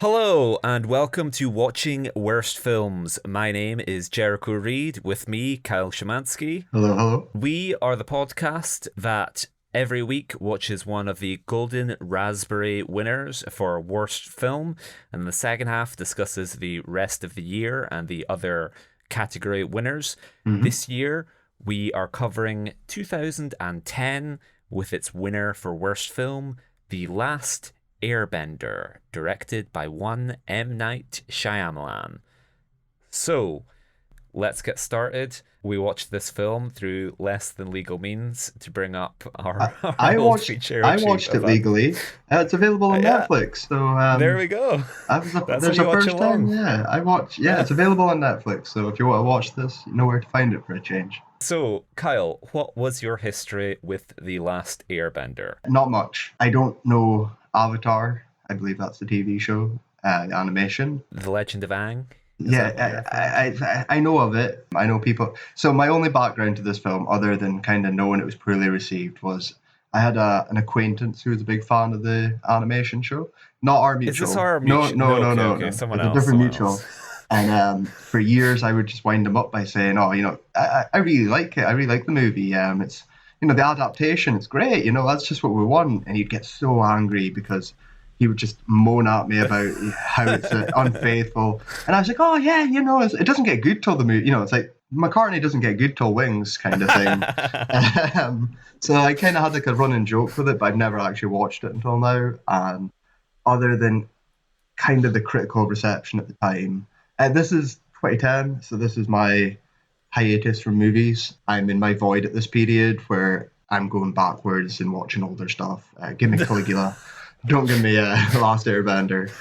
Hello and welcome to Watching Worst Films. My name is Jericho Reed. With me, Kyle Szymanski. Hello, hello. We are the podcast that every week watches one of the Golden Raspberry winners for Worst Film, and in the second half discusses the rest of the year and the other category winners. This year, we are covering 2010 with its winner for Worst Film, The Last Airbender, directed by one M. Night Shyamalan. So, let's get started. We watched this film through less than legal means to bring up our I old watched feature. I watched it legally. It's available on Yeah. Netflix. So There we go. That's when a you watch first time. along. Yeah, I watch. Yeah, it's available on Netflix. So if you want to watch this, you know where to find it for a change. So, Kyle, what was your history with The Last Airbender? Not much. I don't know Avatar. I believe that's the TV show, the animation. The Legend of Aang? I know of it. I know people. So my only background to this film, other than kind of knowing it was poorly received, was I had an acquaintance who was a big fan of the animation show. Not our mutual. Is this our mutual? No. Okay. Someone It's else. a different mutual. And for years, I would just wind him up by saying, "Oh, I really like it. I really like the movie. It's the adaptation. It's great. That's just what we want." And he'd get so angry because he would just moan at me about how it's unfaithful. And I was like, "Oh yeah, it doesn't get good till the movie. It's like McCartney doesn't get good till Wings kind of thing." So I kind of had like a running joke with it, but I've never actually watched it until now. And other than kind of the critical reception at the time. This is 2010, so this is my hiatus from movies. I'm in my void at this period where I'm going backwards and watching older stuff. Give me Caligula. Don't give me Last Airbender.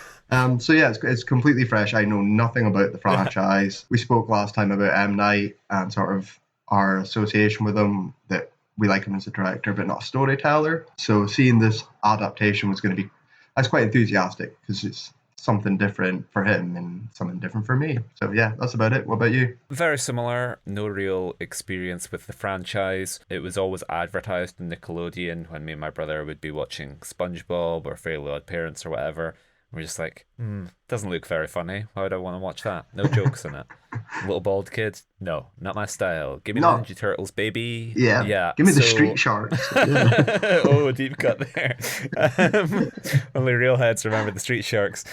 So yeah, it's completely fresh. I know nothing about the franchise. We spoke last time about M. Night and sort of our association with him, that we like him as a director but not a storyteller. So seeing this adaptation I was quite enthusiastic because it's something different for him and something different for me. So yeah, that's about it. What about you? Very similar. No real experience with the franchise. It was always advertised on Nickelodeon when me and my brother would be watching SpongeBob or Fairly Odd Parents or whatever. We're just like, doesn't look very funny. Why would I want to watch that? No jokes in it. Little bald kid? No, not my style. Give me the Ninja Turtles, baby. Yeah. Give me the Street Sharks. Yeah. Oh, deep cut there. Only real heads remember the Street Sharks.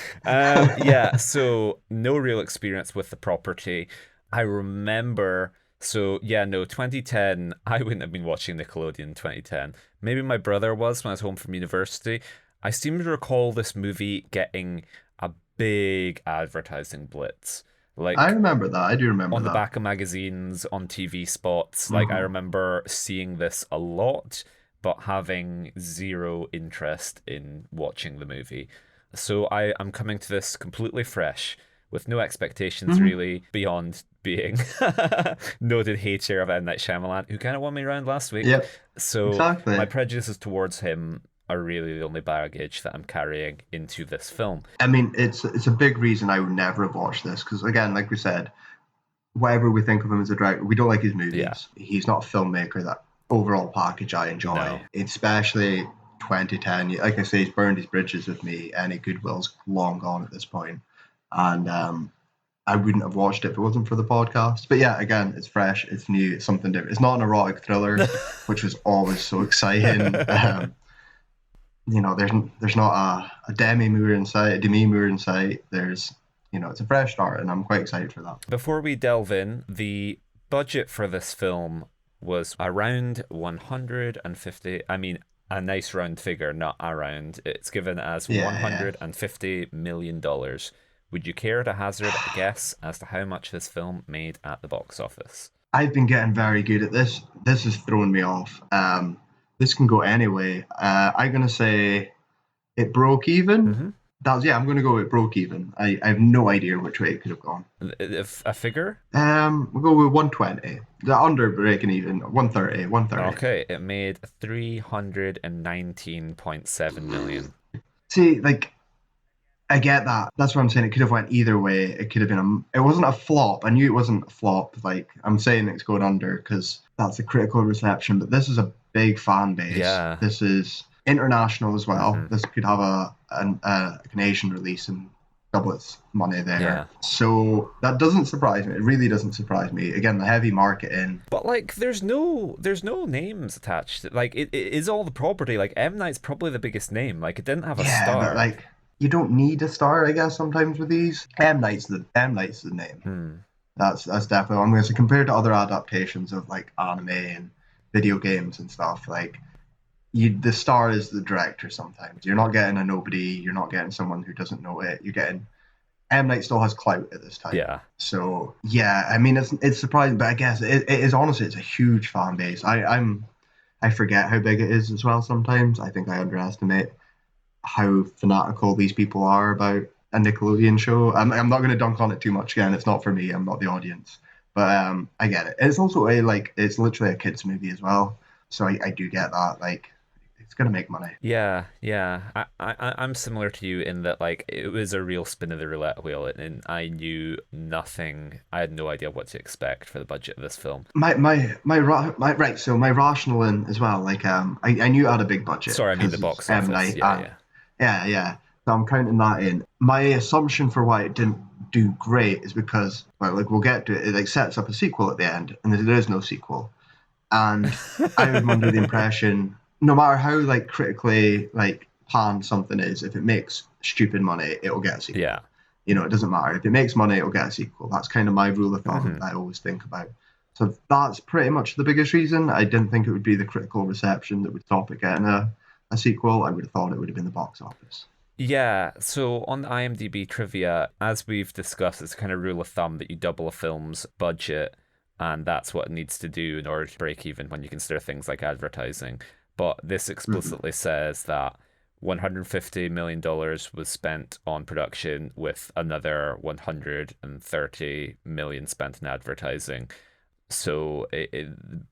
So no real experience with the property. I remember, 2010, I wouldn't have been watching Nickelodeon in 2010. Maybe my brother was when I was home from university. I seem to recall this movie getting a big advertising blitz. I remember that. I do remember on that. the back of magazines, on TV spots. I remember seeing this a lot, but having zero interest in watching the movie. So I'm coming to this completely fresh, with no expectations really, beyond being noted hater of M. Night Shyamalan, who kind of won me around last week. Yep, so exactly. My prejudices towards him are really the only baggage that I'm carrying into this film. I mean, it's a big reason I would never have watched this, because again, like we said, whatever we think of him as a director, we don't like his movies. Yeah. He's not a filmmaker. That overall package I enjoy. No. Especially 2010. Like I say, he's burned his bridges with me. Any goodwill's long gone at this point. And I wouldn't have watched it if it wasn't for the podcast. But yeah, again, it's fresh, it's new, it's something different. It's not an erotic thriller, which was always so exciting. There's not a Demi Moore in sight. There's, it's a fresh start, and I'm quite excited for that. Before we delve in, the budget for this film was around 150. I mean, a nice round figure, not around. It's given as $150 million. Would you care to hazard a guess as to how much this film made at the box office? I've been getting very good at this. This has thrown me off. This can go anyway. I'm going to say it broke even. I'm going to go with broke even. I have no idea which way it could have gone. A figure? We'll go with 120. The under breaking even, 130. Okay, it made 319.7 million. See, I get that. That's what I'm saying. It could have went either way. It could have been it wasn't a flop. I knew it wasn't a flop. I'm saying it's going under because that's a critical reception, but this is a big fan base. Yeah. This is international as well. This could have a Canadian release and double its money there. Yeah. So that doesn't surprise me. It really doesn't surprise me. Again, the heavy marketing. But like, there's no names attached. Like, it is all the property. Like, M Night's probably the biggest name. Like, it didn't have a Yeah, but star. like you don't need a star, I guess, sometimes with these. M Night's the name. Hmm. That's definitely. I'm going to say compared to other adaptations of like anime and video games and stuff. Like the star is the director. Sometimes you're not getting a nobody. You're not getting someone who doesn't know it. You're getting M Night still has clout at this time. Yeah. So yeah, I mean it's surprising, but I guess it is honestly it's a huge fan base. I forget how big it is as well sometimes. I think I underestimate how fanatical these people are about a Nickelodeon show. I'm not going to dunk on it too much. Again, it's not for me. I'm not the audience, but I get it. It's also a like it's literally a kids movie as well, so I do get that. Like it's gonna make money. Yeah, yeah. I'm similar to you in that like it was a real spin of the roulette wheel, and I knew nothing. I had no idea what to expect for the budget of this film. My right. So my rationale as well. Like I knew it had a big budget Sorry, I mean the because it's box M office. Night Yeah, and yeah. yeah, yeah. So I'm counting that in. My assumption for why it didn't do great is because, well, like we'll get to it. It like sets up a sequel at the end, and there is no sequel. And I was under the impression, no matter how like critically like panned something is, if it makes stupid money, it'll get a sequel. Yeah. You know, it doesn't matter if it makes money, it'll get a sequel. That's kind of my rule of thumb Hmm. that I always think about. So that's pretty much the biggest reason. I didn't think it would be the critical reception that would stop it getting a sequel. I would have thought it would have been the box office. Yeah, so on the IMDb trivia, as we've discussed, it's kind of rule of thumb that you double a film's budget, and that's what it needs to do in order to break even when you consider things like advertising. But this Mm-hmm. explicitly says that $150 million was spent on production, with another 130 million spent in advertising. So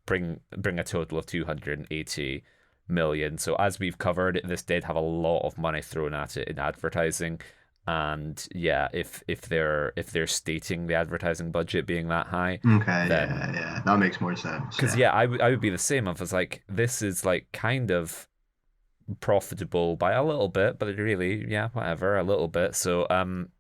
bring a total of 280 million. So as we've covered, this did have a lot of money thrown at it in advertising. And yeah, if they're stating the advertising budget being that high, Okay, then yeah, yeah, that makes more sense. because Yeah. yeah, I would be the same. I was like, this is like kind of profitable by a little bit, but it really, yeah, whatever, a little bit. So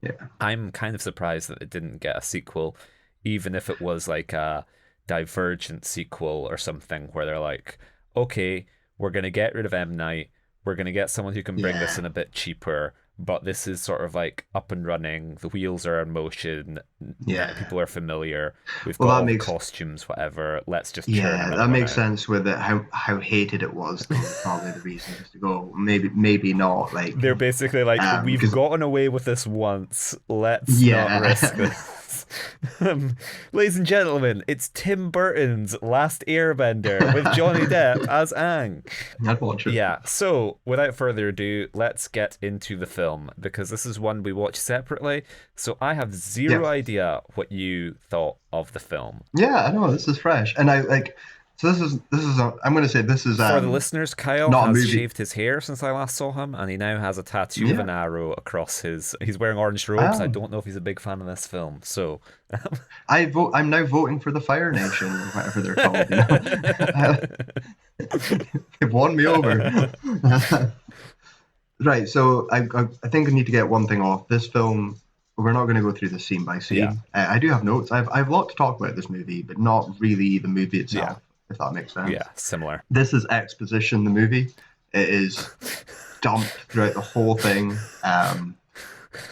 Yeah. I'm kind of surprised that it didn't get a sequel, even if it was like a Divergent sequel or something where they're like, okay, we're gonna get rid of M Night, we're gonna get someone who can bring this Yeah. in a bit cheaper, but this is sort of like up and running, the wheels are in motion, Yeah. people are familiar, we've Well, got that all the makes costumes, whatever, let's just churn yeah, another that one makes out. sense with it. How hated it was, though, is probably the reason just to go. Maybe not like They're basically like, we've because gotten away with this once. Let's not risk yeah, this. Ladies and gentlemen, it's Tim Burton's Last Airbender with Johnny Depp as Aang. I'd watch it. Yeah, so without further ado, let's get into the film because this is one we watched separately. So I have Yeah, zero idea what you thought of the film. yeah. I know this is fresh, and I like. So this is. I'm gonna say this is For the listeners, Kyle not a has movie. shaved his hair since I last saw him, and he now has a tattoo of Yeah, an arrow across his. He's wearing orange I robes. I am. don't know if he's a big fan of this film. So, I vote. I'm now voting for the Fire Nation, or whatever they're called. You know, they've won me over. Right. So I think I need to get one thing off. This film, we're not going to go through this scene by yeah, scene. I do have notes. I have a lot to talk about this movie, but not really the movie yeah, itself, if that makes sense. yeah, similar. This is exposition, the movie. It is dumped throughout the whole thing,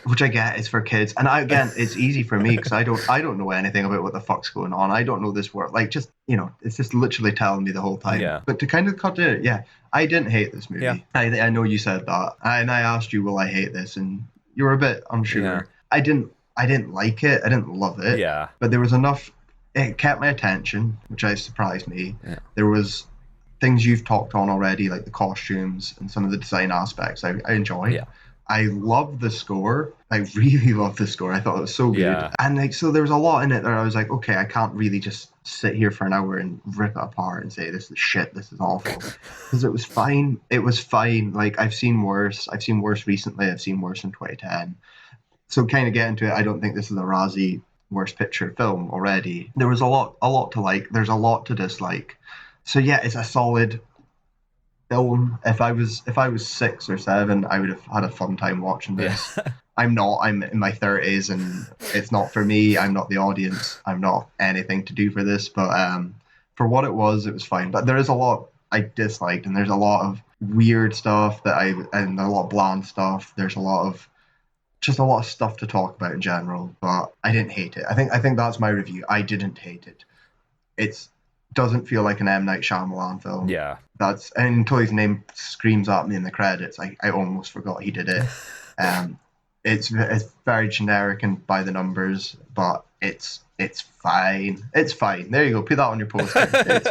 which I get is for kids. And again, it's easy for me because I don't know anything about what the fuck's going on. I don't know this word. Like, just, it's just literally telling me the whole time. Yeah, But to kind of cut it, yeah, I didn't hate this yeah, movie. I know you said that. And I asked you, will I hate this? And you were a bit yeah, unsure. I didn't like it. I didn't love it. yeah, But there was enough. It kept my attention, which surprised me. yeah, There was things you've talked on already, like the costumes and some of the design aspects. I enjoyed. yeah, I love the score. I really love the score. I thought it was so good. yeah, And like, so there was a lot in it that I was like, okay, I can't really just sit here for an hour and rip it apart and say this is shit, this is awful. Because it was fine. It was fine. Like, I've seen worse. I've seen worse recently. I've seen worse in 2010. So kind of get into it. I don't think this is a Razzie worst picture film already. There was a lot to like. There's a lot to dislike. So yeah, it's a solid film. If I was 6 or 7, I would have had a fun time watching yeah. this. I'm not. I'm in my 30s, and it's not for me. I'm not the audience. I'm not anything to do for this. But for what it was fine. But there is a lot I disliked, and there's a lot of weird stuff and a lot of bland stuff. There's a lot of just a lot of stuff to talk about in general. But I didn't hate it. I think that's my review. I didn't hate it. It's doesn't feel like an M Night Shyamalan film. Yeah. That's and until his name screams at me in the credits, I almost forgot he did it. Um, it's very generic and by the numbers, but it's fine. It's fine. There you go. Put that on your poster. It's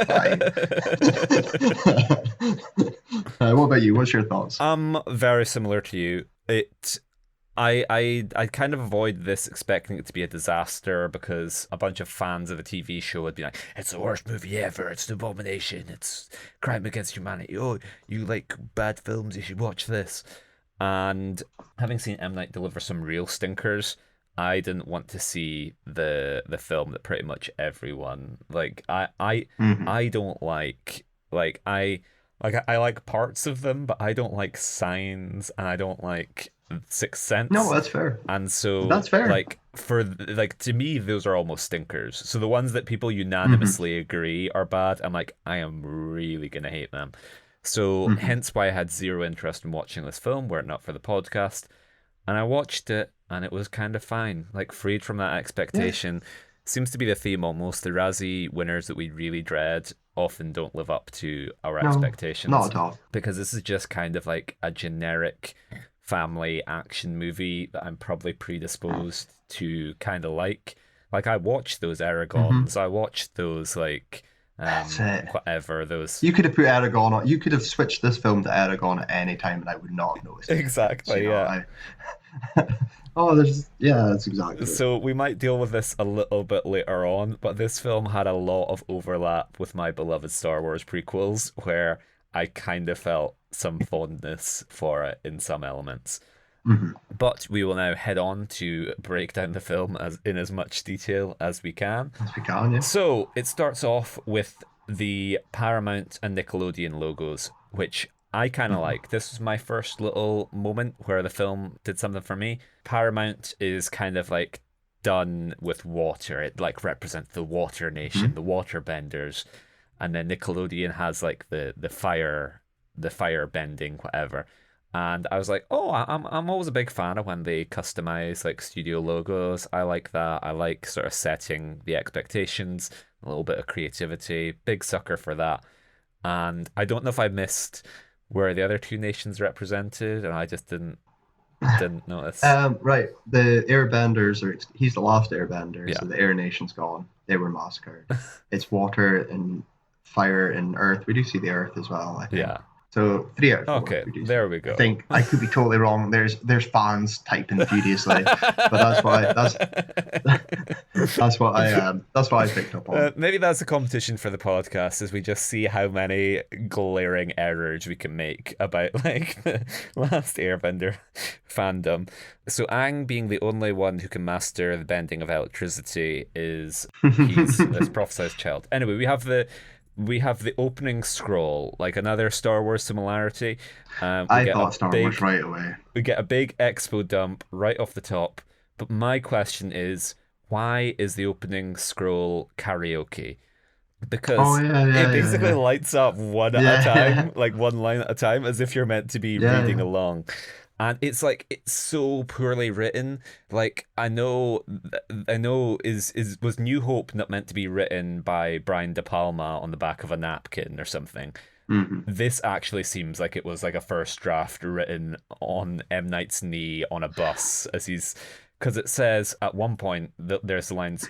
fine. What about you? What's your thoughts? Very similar to you. I kind of avoid this expecting it to be a disaster because a bunch of fans of the TV show would be like, it's the worst movie ever, it's an abomination, it's crime against humanity, oh, you like bad films, you should watch this. And having seen M. Night deliver some real stinkers, I didn't want to see the film that pretty much everyone like. I don't I like parts of them, but I don't like Signs and I don't like Sixth Sense. No, that's fair. And so that's fair. To me, those are almost stinkers. So the ones that people unanimously agree are bad, I'm like, I am really gonna hate them. So hence why I had zero interest in watching this film were it not for the podcast. And I watched it and it was kind of fine. Like freed from that expectation. Yeah. Seems to be the theme almost. The Razzie winners that we really dread often don't live up to our expectations. Not at all. Because this is just kind of like a generic family action movie that I'm probably predisposed to kind of like. Like I watched those Aragons. I watched those like that's it. Whatever those. You could have put Aragon on. You could have switched this film to Aragon at any time, and I would not have noticed. Exactly. Yeah. That's exactly. So we might deal with this a little bit later on, but this film had a lot of overlap with my beloved Star Wars prequels, where I kind of felt some fondness for it in some elements. But we will now head on to break down the film in as much detail as we can. Yeah. So it starts off with the Paramount and Nickelodeon logos, which I kind of like. This was my first little moment where the film did something for me. Paramount is kind of like done with water. It like represents the water nation, the water benders. And then Nickelodeon has like the fire bending, whatever. And I was like, oh, I'm always a big fan of when they customize like studio logos. I like that. I like sort of setting the expectations, a little bit of creativity. Big sucker for that. And I don't know if I missed where the other two nations represented, and I just didn't notice. Right, the Airbenders he's the last Airbender, Yeah. So the Air Nation's gone. They were massacred. It's water and fire and earth. We do see the earth as well, I think. Yeah. So 3 out of 4. Okay, there we go. I think I could be totally wrong. There's fans typing furiously, but that's what I picked up on. Maybe that's a competition for the podcast, as we just see how many glaring errors we can make about like the Last Airbender fandom. So Aang, being the only one who can master the bending of electricity, he's this prophesized child. Anyway, we have the opening scroll, like another Star Wars similarity. I thought Star Wars right away. We get a big expo dump right off the top. But my question is, why is the opening scroll karaoke? Because it basically lights up one at a time, like one line at a time, as if you're meant to be reading along. And it's like, it's so poorly written. Like, I know was New Hope not meant to be written by Brian De Palma on the back of a napkin or something? This actually seems like it was like a first draft written on M. Night's knee on a bus, because it says at one point that there's the lines,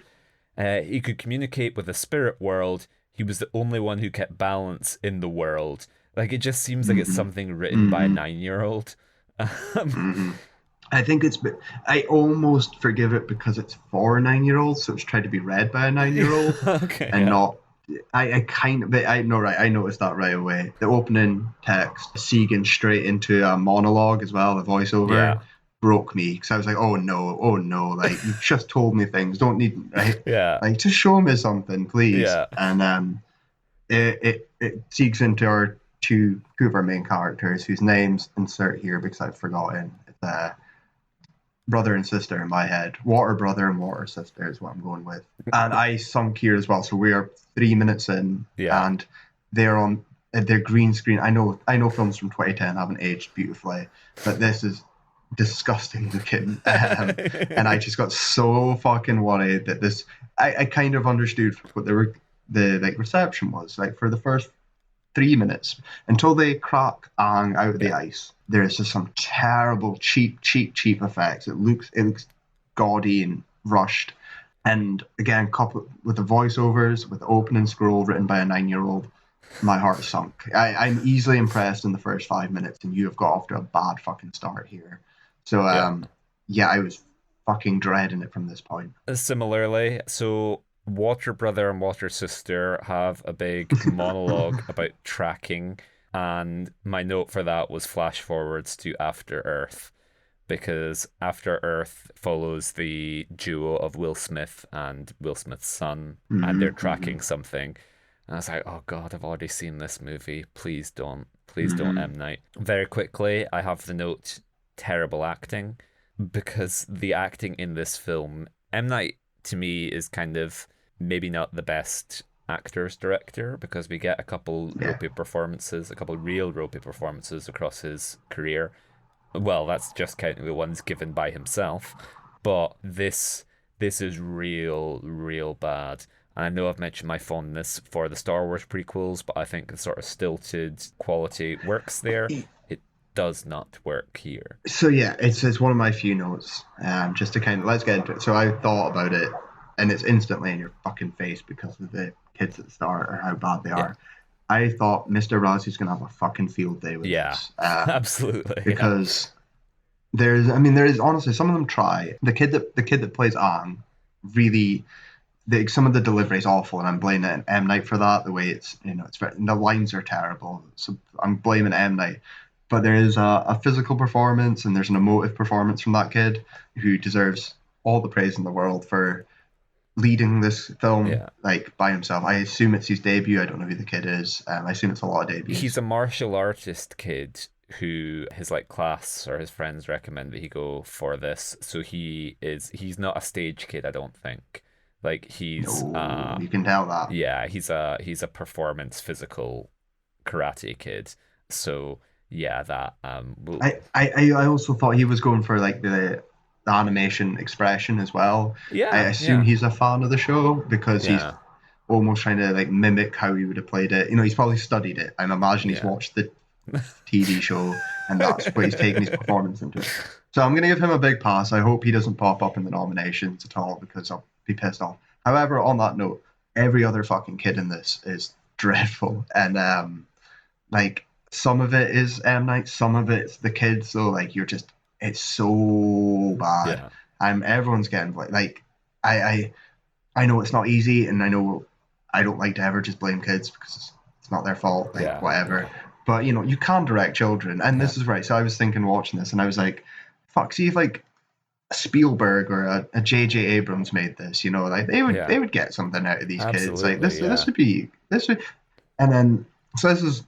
he could communicate with the spirit world. He was the only one who kept balance in the world. Like, it just seems like it's something written by a 9-year-old. I think I almost forgive it because it's for a 9-year-old, so it's tried to be read by a 9-year-old. Okay, and not. I noticed that right away. The opening text, Segan straight into a monologue as well, the voiceover broke me because I was like, oh no, like you've just told me things, don't need like just show me something, please. And it seeks into our two of our main characters whose names insert here because I've forgotten. brother and sister in my head. Water brother and water sister is what I'm going with. And I sunk here as well. So we are 3 minutes in, Yeah. and they're on their green screen. I know films from 2010 haven't aged beautifully, but this is disgusting looking. And I just got so fucking worried that this. I kind of understood what the like reception was like for the first 3 minutes until they crack Aang out of the Yeah. ice. There's just some terrible, cheap effects. It looks gaudy and rushed. And again, coupled with the voiceovers, with the opening scroll written by a 9-year-old, my heart sunk. I'm easily impressed in the first 5 minutes, and you have got off to a bad fucking start here. So, Yeah. yeah, I was fucking dreading it from this point. Similarly, so Water Brother and Water Sister have a big monologue about tracking, and my note for that was flash forwards to After Earth, because After Earth follows the duo of Will Smith and Will Smith's son, and they're tracking something. And I was like, oh God, I've already seen this movie. Please don't. Please don't, M. Night. Very quickly, I have the note terrible acting, because the acting in this film, M. Night to me is kind of maybe not the best actor's director, because we get a couple Yeah. ropey performances, a couple real ropey performances across his career. Well, that's just counting the ones given by himself. But this is real bad. And I know I've mentioned my fondness for the Star Wars prequels, but I think the sort of stilted quality works there. It does not work here. So yeah, it's one of my few notes. Just to kind of let's get into it. So I thought about it, and it's instantly in your fucking face because of the kids at the start or how bad they Yeah. are. I thought Mr. Rousey's gonna have a fucking field day with Yeah, this, absolutely. Yeah. because there is honestly some of them try. The kid that plays Aang really. Some of the delivery is awful, and I'm blaming M Night for that. The way it's the lines are terrible, so I'm blaming M Night. But there is a physical performance, and there's an emotive performance from that kid who deserves all the praise in the world for leading this film Yeah. like by himself. I assume it's his debut. I don't know who the kid is. I assume it's a lot of He's debuts. a martial artist kid who his like class or his friends recommend that he go for this. So he's not a stage kid, I don't think. Like he's No, you can tell that. yeah, he's a performance physical karate kid. So yeah, that will I also thought he was going for like the animation expression as well. I yeah, assume yeah. he's a fan of the show because he's Yeah. almost trying to like mimic how he would have played it. He's probably studied it. I imagine he's Yeah. watched the TV show, and that's but he's taken his performance into it. So I'm gonna give him a big pass. I hope he doesn't pop up in the nominations at all because I'll be pissed off. However, on that note, every other fucking kid in this is dreadful, and like some of it is M Night, some of it's the kids. So like it's so bad. Yeah. Everyone's getting I I I know it's not easy, and I know I don't like to ever just blame kids because it's not their fault, like Yeah. whatever. Yeah. But you can direct children, and Yeah. this is right. So I was thinking watching this, and I was like, "Fuck, see if like Spielberg or a J.J. Abrams made this, like they would Yeah. they would get something out of these kids. Like Absolutely. this Yeah. would be this would, and then so this is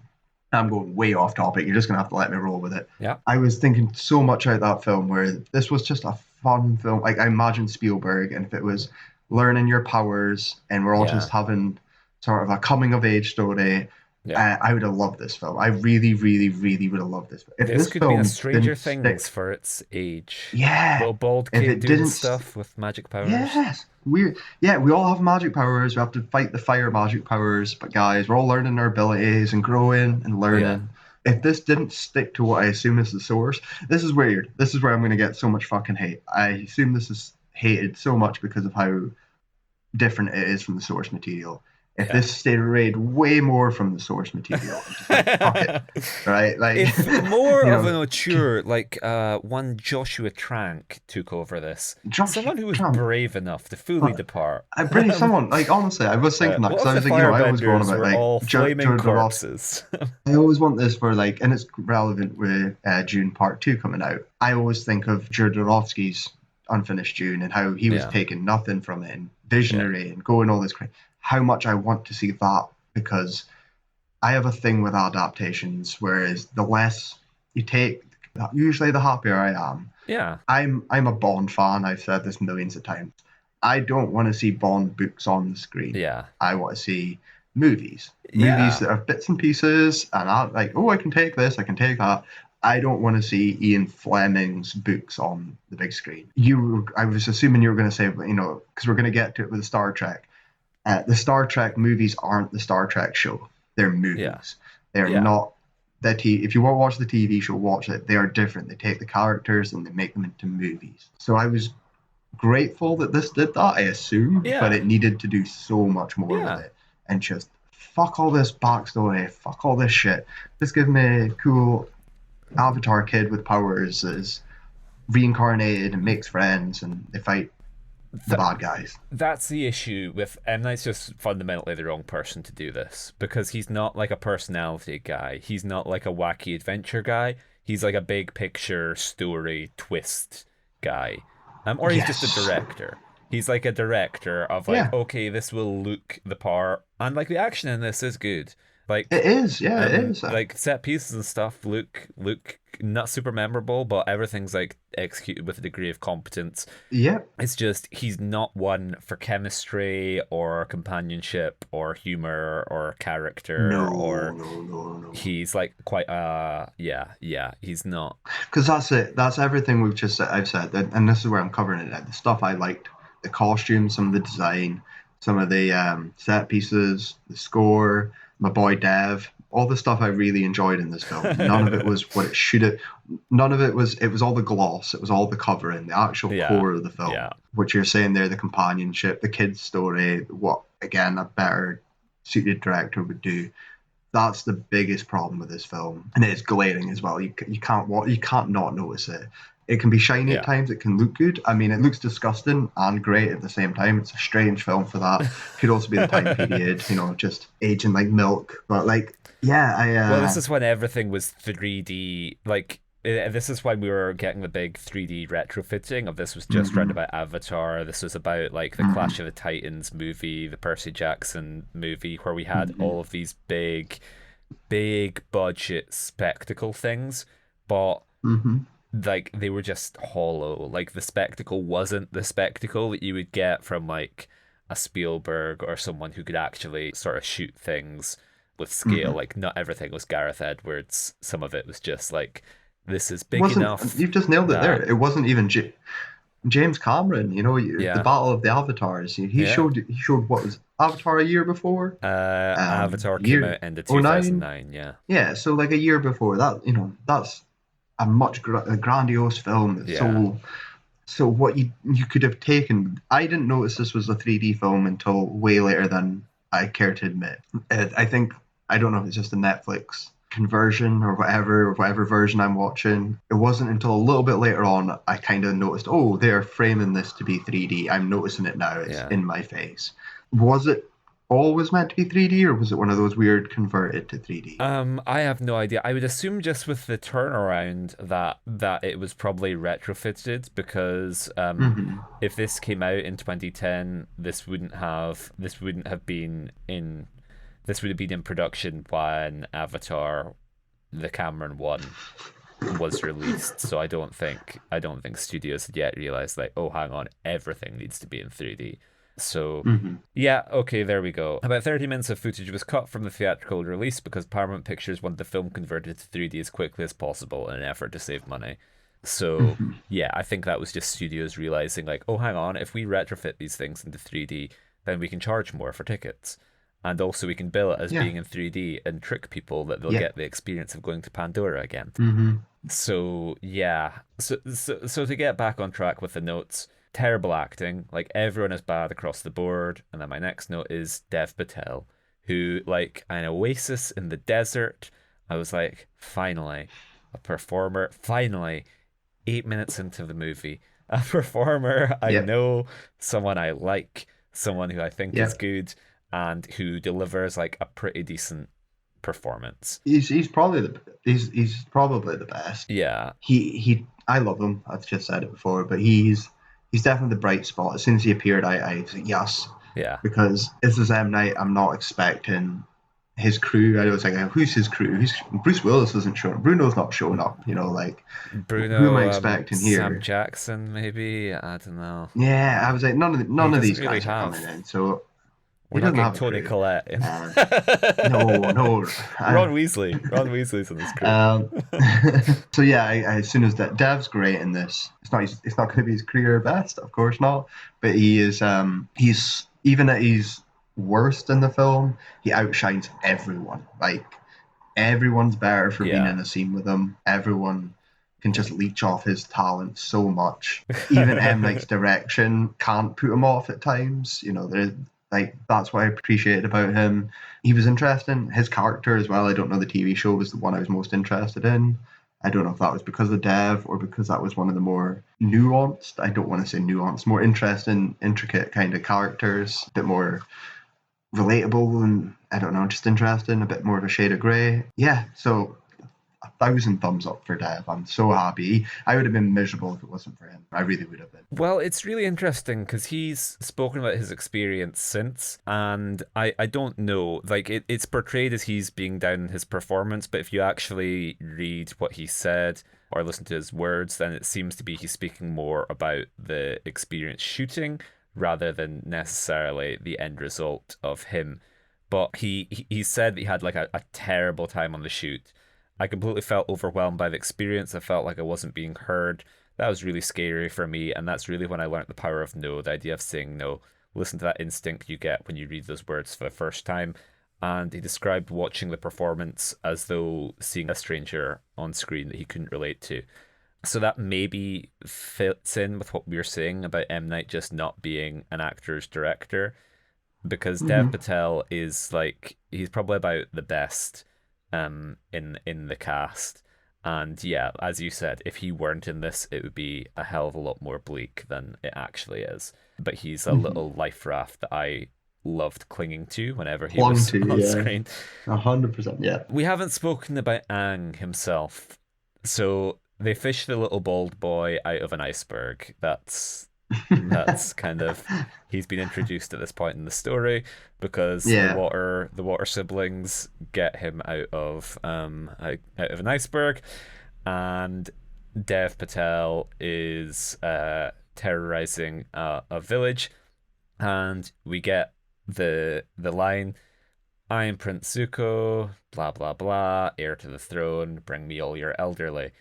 I'm going way off topic. You're just gonna have to let me roll with it. Yeah. I was thinking so much out that film where this was just a fun film. Like I imagine Spielberg, and if it was learning your powers, and we're all just Yeah. having sort of a coming of age story, Yeah. I would have loved this film. I really, really, really would have loved this. If This this could have been a film Stranger didn't Things stick, for its age. yeah, Little bald if kid it doing didn't, stuff with magic powers. yes, we all have magic powers. We have to fight the fire magic powers, but guys, we're all learning our abilities and growing and Yeah. learning. If this didn't stick to what I assume is the source, this is weird. This is where I'm going to get so much fucking hate. I assume this is hated so much because of how different it is from the source material. If Yeah. this stayed way more from the source material, and just like fuck it, right? Like, If more you of know, an auteur, like one Joshua Trank took over this, Josh someone who was Trump. brave enough to fully depart. I bring someone like honestly, I was thinking that What because if I the was like, I always go on Firebenders about were like all flaming Jodorowsky. corpses? I always want this for like, and it's relevant with June Part Two coming out. I always think of Jodorowsky's Unfinished June and how he was Yeah. taking nothing from it and Yeah. visionary and going all this crazy. How much I want to see that because I have a thing with adaptations, whereas the less you take Usually the happier I am. Yeah. I'm a Bond fan. I've said this millions of times. I don't want to see Bond books on the screen. Yeah. I want to see movies. Movies Yeah. that are bits and pieces, and I'm like, oh, I can take this, I can take that. I don't want to see Ian Fleming's books on the big screen. I was assuming you were going to say, because we're going to get to it with Star Trek. The Star Trek movies aren't the Star Trek show. They're Yeah. movies. They're Yeah. not if you want to watch the TV show, watch it. They are different. They take the characters and they make them into movies. So I was grateful that this did that, I assume, but Yeah. it needed to do so much more with Yeah. it. And just fuck all this backstory, fuck all this shit. Just give me a cool Avatar kid with powers that is reincarnated and makes friends and they fight the bad guys. That's the issue with M. Night's just fundamentally the wrong person to do this because he's not like a personality guy. He's not like a wacky adventure guy. He's like a big picture story twist guy. Or he's just a director. He's like a director of like, okay, this will look the part, and like the action in this is good. Like it is, it is. Like set pieces and stuff look not super memorable, but everything's like executed with a degree of competence. Yeah. It's just he's not one for chemistry or companionship or humor or character No. He's like quite he's not. Because that's it. That's everything I've said, and this is where I'm covering it. The stuff I liked, the costumes, some of the design, some of the set pieces, the score, my boy Dev, all the stuff I really enjoyed in this film. None of it was what it should have. None of it was. It was all the gloss. It was all the covering, the actual core of the film. Yeah. Which you're saying there, the companionship, the kid's story. What again? A better suited director would do. That's the biggest problem with this film, and it's glaring as well. You can't not notice it. It can be shiny at times. It can look good. I mean, it looks disgusting and great at the same time. It's a strange film for that. Could also be the time period, just aging like milk. But like, well, this is when everything was 3D. Like, this is when we were getting the big 3D retrofitting of this. Was just round about Avatar. This was about like the Clash of the Titans movie, the Percy Jackson movie, where we had all of these big budget spectacle things, but like they were just hollow. Like the spectacle wasn't the spectacle that you would get from like a Spielberg or someone who could actually sort of shoot things with scale. Like not everything was Gareth Edwards. Some of it was just like, this is big enough. You've just nailed it there. It wasn't even James Cameron. The Battle of the Avatars. He showed what was Avatar a year before. Avatar came out in 2009. Yeah. Yeah. So like a year before that, that's a much a grandiose film. So what you could have taken. I didn't notice this was a 3D film until way later than I care to admit. I don't know if it's just a Netflix conversion or whatever version I'm watching. It wasn't until a little bit later on I kind of noticed, oh, they're framing this to be 3D. I'm noticing it now. It's in my face. Was it always meant to be 3D, or was it one of those weird converted to 3D? I have no idea. I would assume just with the turnaround that it was probably retrofitted, because if this came out in 2010, this would have been in production when Avatar, the Cameron one, was released. So I don't think studios had yet realized, like, oh, hang on, everything needs to be in 3D. So yeah, okay, there we go. About 30 minutes of footage was cut from the theatrical release because Paramount Pictures wanted the film converted to 3D as quickly as possible in an effort to save money. So yeah, I think that was just studios realizing, like, oh, hang on, if we retrofit these things into 3D, then we can charge more for tickets. And also we can bill it as being in 3D and trick people that they'll get the experience of going to Pandora again. So yeah. So to get back on track with the notes, terrible acting. Like, everyone is bad across the board. And then my next note is Dev Patel, who, like an oasis in the desert. I was like, finally, a performer. Finally, 8 minutes into the movie, a performer I know, someone I like, someone who I think is good, and who delivers like a pretty decent performance. He's probably the best. Yeah. I love him. I've just said it before, but he's definitely the bright spot. As soon as he appeared, I was like, yes. Yeah. Because this is M. Night. I'm not expecting his crew. I was like, who's his crew? Bruce Willis isn't showing up. Bruno's not showing up. Like, who am I Bruno, expecting Sam here? Jackson, maybe. I don't know. Yeah, I was like, He none of doesn't these really guys are coming have. in. So We're he not doesn't getting have a Tony crew. Collette in. Uh, no, no. Ron Weasley. Ron Weasley's in this crew. Um, so yeah, as soon as that Dev's great in this, it's not going to be his career best, of course not. But he is he's even at his worst in the film, he outshines everyone. Like everyone's better for being Yeah. in a scene with him. Everyone can just leech off his talent so much. Even M Night's direction can't put him off at times. There's like that's what I appreciated about him. He was interesting. His character as well. I don't know, the TV show was the one I was most interested in. I don't know if that was because of Dev or because that was one of the more nuanced. I don't want to say nuanced, more interesting, intricate kind of characters, a bit more relatable and I don't know, just interesting, a bit more of a shade of grey. Yeah, so 1,000 thumbs up for Dev. I'm so happy. I would have been miserable if it wasn't for him. I really would have been. Well, it's really interesting because he's spoken about his experience since, and I don't know. Like, it's portrayed as he's being down in his performance, but if you actually read what he said or listen to his words, then it seems to be he's speaking more about the experience shooting rather than necessarily the end result of him. But he said that he had like a terrible time on the shoot. I completely felt overwhelmed by the experience. I felt like I wasn't being heard. That was really scary for me, and that's really when I learned the power of no, the idea of saying no. Listen to that instinct you get when you read those words for the first time. And he described watching the performance as though seeing a stranger on screen that he couldn't relate to. So that maybe fits in with what we were saying about M. Night just not being an actor's director, because Dev Mm-hmm. Patel is like he's probably about the best in the cast. And yeah, as you said, if he weren't in this, it would be a hell of a lot more bleak than it actually is. But he's a Mm-hmm. little life raft that I loved clinging to whenever he Clung was to, on yeah. screen. 100%, yeah. We haven't spoken about Aang himself. So they fish the little bald boy out of an iceberg. That's kind of he's been introduced at this point in the story because Yeah. the water siblings get him out of an iceberg, and Dev Patel is terrorizing a village, and we get the line, "I'm Prince Zuko, blah blah blah, heir to the throne. Bring me all your elderly."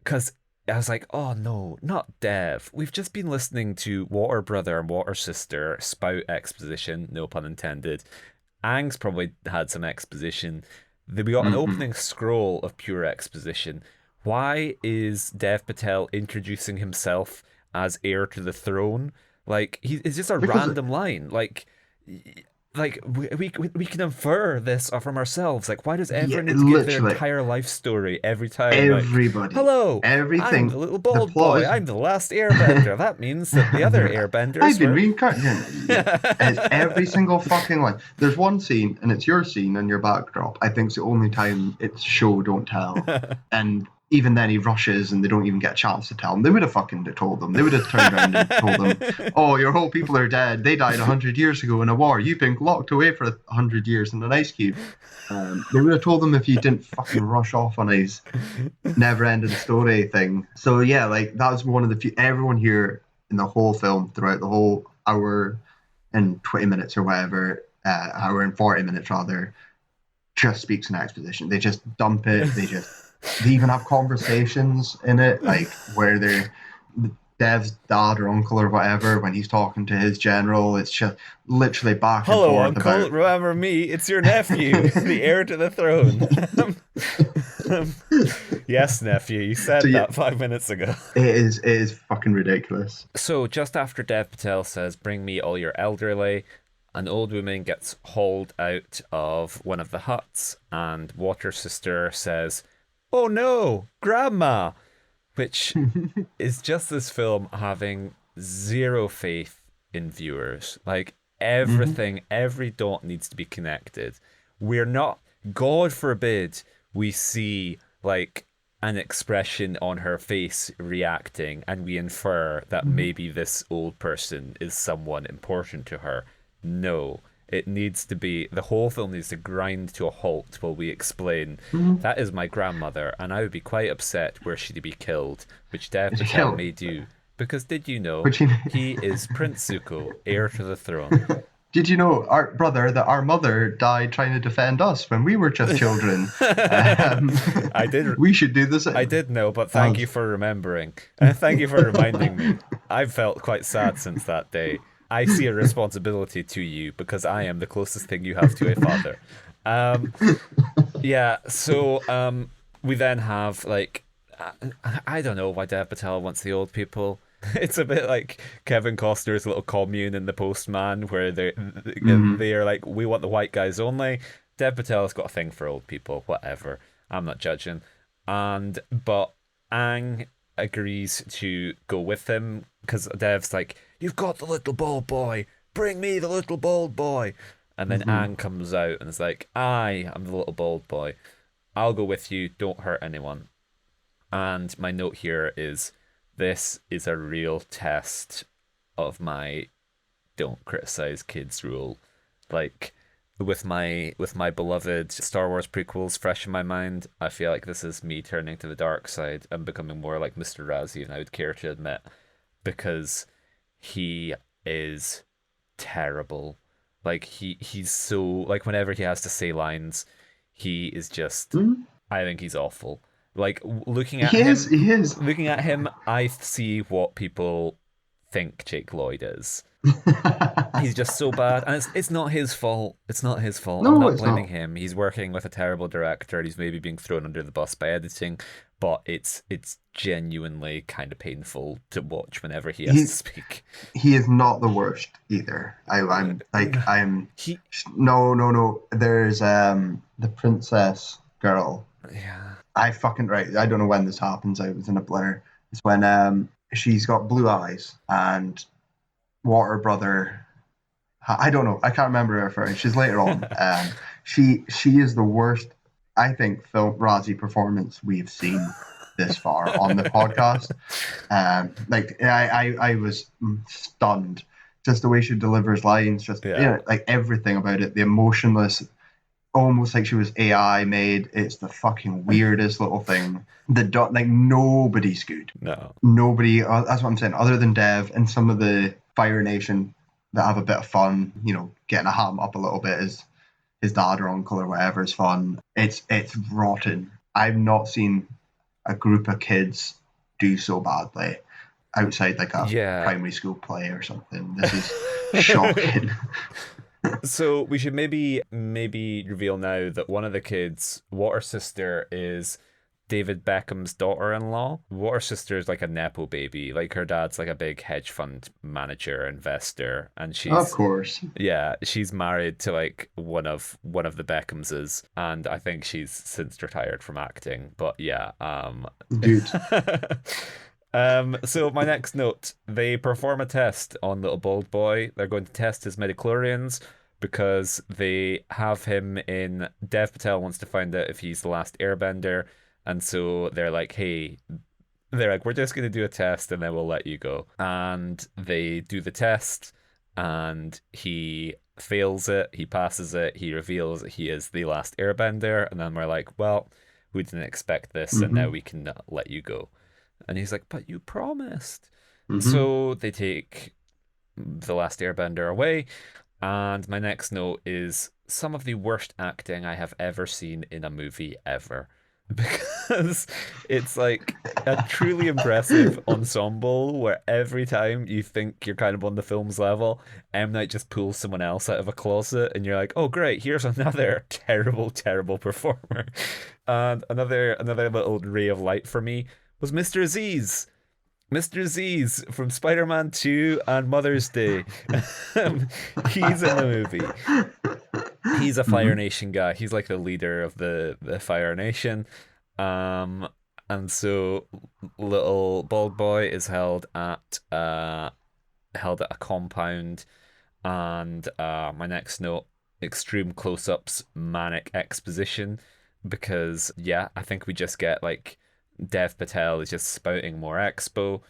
Because I was like, oh no, not Dev. We've just been listening to Water Brother and Water Sister spout exposition, no pun intended. Aang's probably had some exposition. We got an Mm-hmm. opening scroll of pure exposition. Why is Dev Patel introducing himself as heir to the throne? Like, it's just a Because random line. Like we can infer this from ourselves. Like, why does yeah, everyone need to give their literally entire life story every time? Like, everybody, hello, I'm the everything, little the bald plot boy. is I'm the last Airbender. That means that the other I've Airbenders been were. reincarnated. Yeah, it's every single fucking line. There's one scene, and it's your scene and your backdrop. I think it's the only time it's show don't tell, and even then he rushes, and they don't even get a chance to tell him. They would have fucking told them. They would have turned around and told them, "Oh, your whole people are dead. They died 100 years ago in a war. You've been locked away for 100 years in an ice cube." They would have told them if you didn't fucking rush off on his never-ending story thing. So yeah, like that was one of the few. Everyone here in the whole film, throughout the whole hour and 20 minutes or whatever, hour and 40 minutes rather, just speaks in exposition. They just dump it. They even have conversations in it, like where they're Dev's dad or uncle or whatever, when he's talking to his general, it's just literally back and Hello, forth Uncle. about Remember me? It's your nephew, the heir to the throne. Yes, nephew. You so said yeah, that 5 minutes ago. it is fucking ridiculous. So just after Dev Patel says, "Bring me all your elderly," an old woman gets hauled out of one of the huts, and Water Sister says, "Oh no, Grandma!" Which is just this film having zero faith in viewers. Like, Hmm. everything, every dot needs to be connected. We're not, God forbid, we see like an expression on her face reacting and we infer that Hmm. maybe this old person is someone important to her. No. It needs to be, the whole film needs to grind to a halt while we explain Mhm. that is my grandmother, and I would be quite upset were she to be killed, which Dev Is he Patel killed? may do. Because did you know Which he, he is Prince Zuko, heir to the throne? did you know, our brother, that our mother died trying to defend us when we were just children? Um, I did we should do the I same. did know, but thank That's, you for remembering. And thank you for reminding me. I've felt quite sad since that day. I see a responsibility to you because I am the closest thing you have to a father. Um, yeah, so we then have like I don't know why Dev Patel wants the old people. It's a bit like Kevin Costner's little commune in The Postman, where mhm. they are like, we want the white guys only. Dev Patel's got a thing for old people, whatever. I'm not judging. But Ang agrees to go with him because Dev's like, "You've got the little bald boy. Bring me the little bald boy." And then Mhm. Ang comes out and is like, "I am the little bald boy. I'll go with you. Don't hurt anyone." And my note here is, this is a real test of my don't criticize kids rule. Like with my beloved Star Wars prequels fresh in my mind, I feel like this is me turning to the dark side and becoming more like Mr. Razzie, and I would care to admit, because he is terrible. Like he's so, like whenever he has to say lines, he is just, Mhm. I think he's awful. Like He is. He is. looking at him, I see what people think Jake Lloyd is. He's just so bad, and it's not his fault. It's not his fault. I'm No, not it's blaming not. him. He's working with a terrible director. He's maybe being thrown under the bus by editing, but it's genuinely kind of painful to watch whenever he has to He speak. he is not the worst either. I'm like I'm. He, No, no, no. There's the princess girl. yeah, I fucking right. I don't know when this happens. I was in a blur. It's when she's got blue eyes and Water Brother. I don't know. I can't remember her first. She's later on. She is the worst, I think, film Razzie performance we've seen this far on the podcast. Like I was stunned. Just the way she delivers lines, just yeah. like everything about it, the emotionless, almost like she was AI made. It's the fucking weirdest little thing. Like nobody's good. No. Nobody. That's what I'm saying. Other than Dev and some of the Fire Nation that have a bit of fun, getting a ham up a little bit as his dad or uncle or whatever is fun. It's rotten. I've not seen a group of kids do so badly outside like a Yeah. primary school play or something. This is shocking. So we should maybe reveal now that one of the kids, Water Sister, is David Beckham's daughter-in-law. Water Sister is like a nepo baby. Like her dad's like a big hedge fund manager, investor, and Of course. she's married to like one of the Beckhamses, and I think she's since retired from acting. But yeah, Good. so my next note, they perform a test on little bald boy. They're going to test his midichlorians because they have him in. Dev Patel wants to find out if he's the last Airbender, and so they're like, we're just going to do a test and then we'll let you go. And they do the test, and he fails it. He passes it. He reveals that he is the last Airbender, and then we're like, well, we didn't expect this, and now Hmm. we can let you go. And he's like, but you promised. Hmm. So they take the last Airbender away. And my next note is some of the worst acting I have ever seen in a movie ever. Because it's like a truly impressive ensemble where every time you think you're kind of on the film's level, M. Night just pulls someone else out of a closet and you're like, oh great, here's another terrible, terrible performer. And another little ray of light for me was Mr. Aziz. Mr. Aziz from Spider-Man 2 and Mother's Day. He's in the movie. He's a Fire Hmm. Nation guy. He's like the leader of the Fire Nation. Um, and so little bald boy is held at a compound. And my next note, extreme close-ups, manic exposition, because yeah, I think we just get like Dev Patel is just spouting more expo.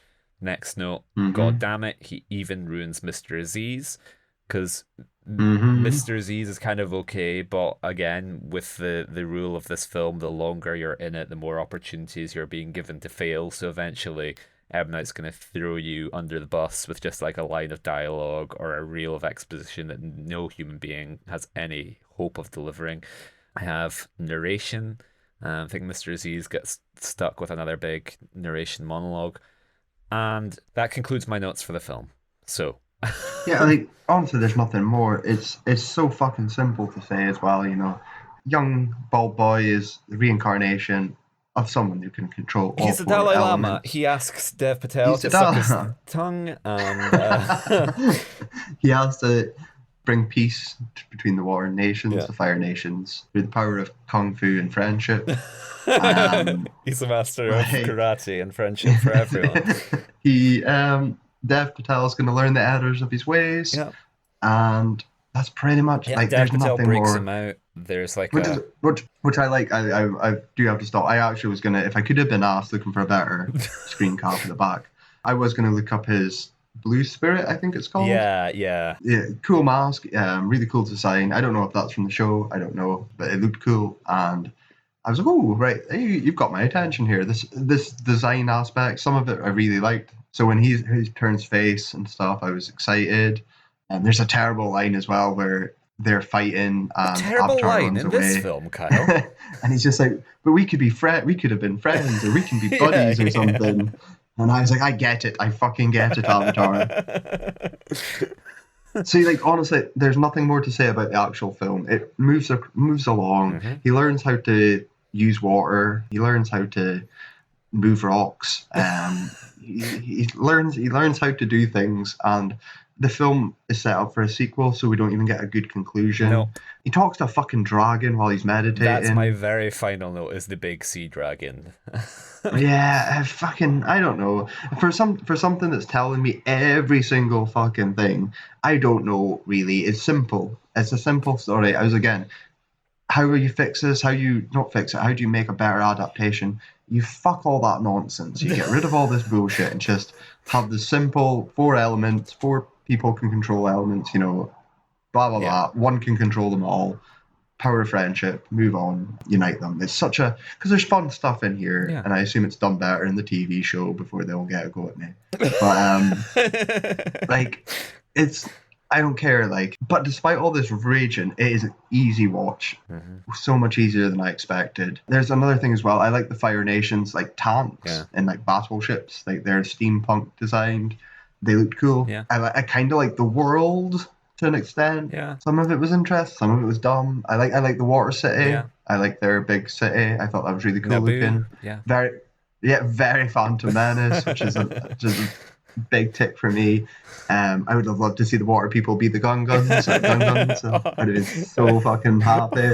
Next note, god Hmm. damn it, he even ruins Mr. Aziz. because Hmm. Mr. Z's is kind of okay, but again, with the rule of this film, the longer you're in it, the more opportunities you're being given to fail. So eventually, M. Night's going to throw you under the bus with just like a line of dialogue or a reel of exposition that no human being has any hope of delivering. I have narration. I think Mr. Aziz gets stuck with another big narration monologue. And that concludes my notes for the film. So, Yeah, like honestly, there's nothing more. It's so fucking simple to say as well. Young bald boy is the reincarnation of someone who can control all he's the four Dalai Lama. elements. He asks Dev Patel He's to the suck his Dalai. tongue, and He has to bring peace between the water nations, yeah. the fire nations, through the power of kung fu and friendship. He's a master of Like karate and friendship for everyone. he Dev Patel is going to learn the errors of his ways, Yeah. and that's pretty much Yeah, like Dev there's Patel nothing breaks him more. out. There's like Which is a which I like. I do have to stop. I actually was gonna, if I could have been asked looking for a better screen cap at the back, I was gonna look up his Blue Spirit, I think it's called. yeah, yeah. Yeah, cool mask, really cool design. I don't know if that's from the show. I don't know, but it looked cool, and I was like, oh right, you've got my attention here. This design aspect, some of it I really liked. So when he turns face and stuff, I was excited. And there's a terrible line as well where they're fighting A and terrible Avatar line runs in this away, film, Kyle. and he's just like, "But we could be we could have been friends, or we can be Yeah, buddies, or yeah. something." And I was like, "I get it. I fucking get it, Avatar." See, like honestly, there's nothing more to say about the actual film. It moves along. Mhm. He learns how to use water. He learns how to move rocks. He learns how to do things, and the film is set up for a sequel, so we don't even get a good conclusion. No, He talks to a fucking dragon while he's that's my meditating. very final note is the big sea dragon. Yeah, I don't know. For something that's telling me every single fucking thing, I don't know really. It's simple. It's a simple story. I was again, how will you fix this? How you not fix it? How do you make a better adaptation? You fuck all that nonsense. You get rid of all this bullshit and just have the simple four elements. Four people can control elements. Blah blah Yeah, blah. One can control them all. Power of friendship, move on, unite them. It's such a because there's fun stuff in here, yeah. and I assume it's done better in the TV show before they all get a go at me. But like it's I don't care. But despite all this raging, it is an easy watch. Mhm. So much easier than I expected. There's another thing as well. I like the Fire Nations like tanks Yeah, and like battleships. Like they're steampunk designed. They looked cool. yeah, I kind of like the world to an extent. yeah, Some of it was interesting. Some of it was dumb. I like the water city. yeah. I like their big city. I thought that was really cool Naboo, looking. yeah. Very yeah, very Phantom Menace, which is a big tick for me. I would have loved to see the water people be the gun guns. So I'd have been so fucking happy.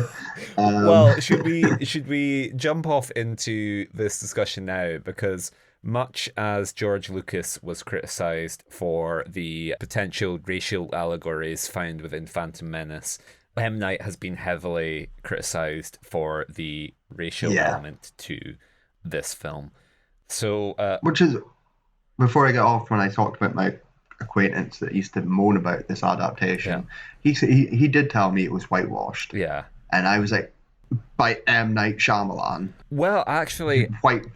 Um, Well, should we jump off into this discussion now? Because much as George Lucas was criticized for the potential racial allegories found within Phantom Menace, M. Night has been heavily criticized for the racial yeah, element to this film. So, which is before I get off, when I talked about my acquaintance that used to moan about this yeah, adaptation, he did tell me it was whitewashed, yeah. and I was like, by M Night Shyamalan, Well, actually,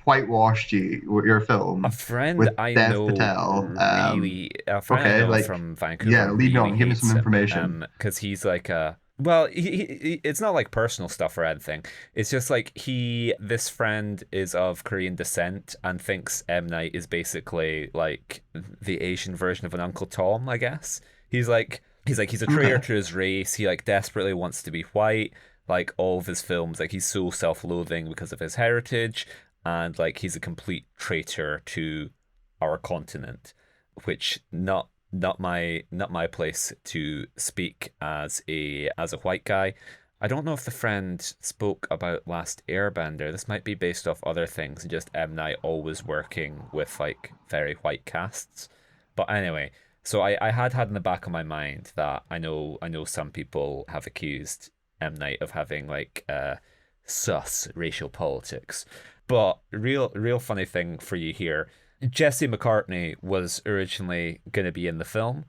whitewashed your a film friend with I Dev know Patel. a friend I Okay, know like from Vancouver yeah, lead me really on. Give me some hates him. information. Because he's like a well, it's not like personal stuff or anything. It's just like this friend is of Korean descent and thinks M. Night is basically like the Asian version of an Uncle Tom, I guess. He's a traitor Okay, to his race. He like desperately wants to be white. Like all of his films, like he's so self-loathing because of his heritage, and like he's a complete traitor to our continent, which not my place to speak as a white guy. I don't know if the friend spoke about Last Airbender. This might be based off other things and just M. Night always working with like very white casts. But anyway, so I had in the back of my mind that I know some people have accused M. Night of having like sus racial politics. But real funny thing for you here. Jesse McCartney was originally going to be in the film.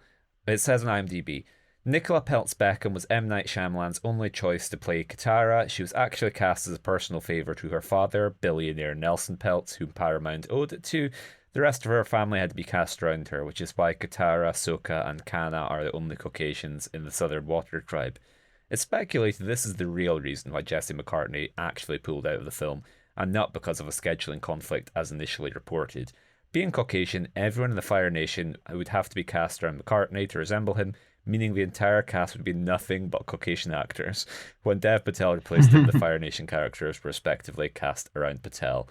It says on IMDb. Nicola Peltz Beckham was M. Night Shyamalan's only choice to play Katara. She was actually cast as a personal favour to her father, billionaire Nelson Peltz, whom Paramount owed it to. The rest of her family had to be cast around her, which is why Katara, Sokka, and Kana are the only Caucasians in the Southern Water Tribe. It's speculated this is the real reason why Jesse McCartney actually pulled out of the film, and not because of a scheduling conflict as initially reported. Being Caucasian, everyone in the Fire Nation would have to be cast around McCartney to resemble him, meaning the entire cast would be nothing but Caucasian actors. When Dev Patel replaced him, the Fire Nation characters were respectively cast around Patel.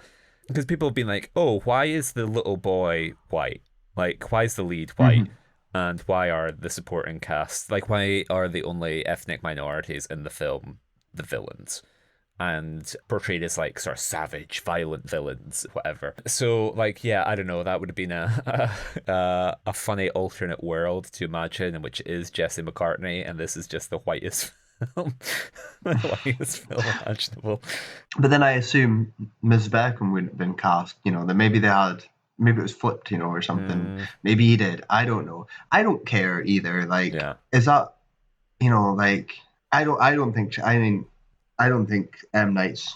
Because people have been like, oh, why is the little boy white? Like, why is the lead white? And why are the supporting cast, like, why are the only ethnic minorities in the film the villains? And portrayed as like sort of savage, violent villains, whatever. So, like, yeah, I don't know. That would have been a funny alternate world to imagine, in which is Jesse McCartney, and this is just the whitest film, the whitest film imaginable. But then I assume Ms. Beckham wouldn't have been cast. You know, that maybe it was flipped, you know, or something. Maybe he did. I don't know. I don't care either. Like, is that, you know, like I don't think. I mean. I don't think M. Night's,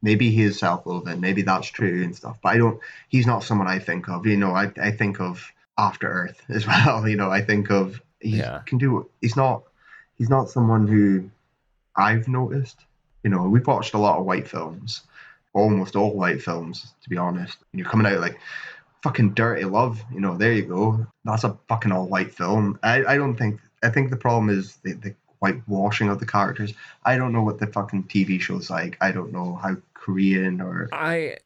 maybe he is self-loathing, maybe that's true and stuff, but he's not someone I think of, you know. I think of After Earth as well, you know. I think of, he's not someone who I've noticed, you know. We've watched a lot of white films, almost all white films, to be honest, and you're coming out like fucking Dirty Love, you know, there you go. That's a fucking all white film. I think the problem is the whitewashing of the characters. I don't know what the fucking TV show's like. I don't know how Korean or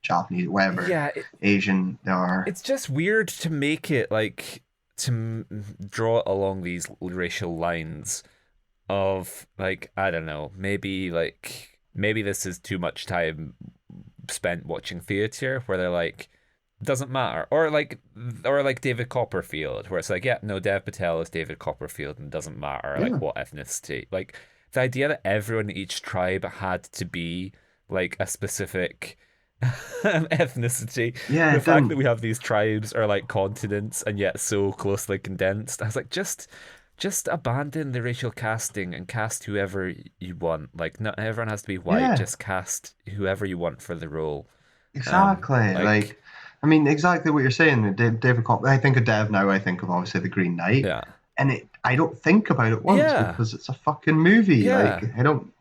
Japanese, whatever, Asian they are. It's just weird to make it like draw it along these racial lines of like, I don't know, maybe this is too much time spent watching theater where they're like, doesn't matter, or like David Copperfield, where it's like, yeah, no, Dev Patel is David Copperfield and doesn't matter like what ethnicity. Like the idea that everyone in each tribe had to be like a specific ethnicity. The fact that we have these tribes are like continents and yet so closely condensed. I was like, just abandon the racial casting and cast whoever you want. Like, not everyone has to be white. Just cast whoever you want for the role. Exactly. Like I mean, exactly what you're saying. David Copperfield. I think of Dev now. I think of obviously the Green Knight. Yeah. And I don't think about it once because it's a fucking movie. Yeah. Like I don't.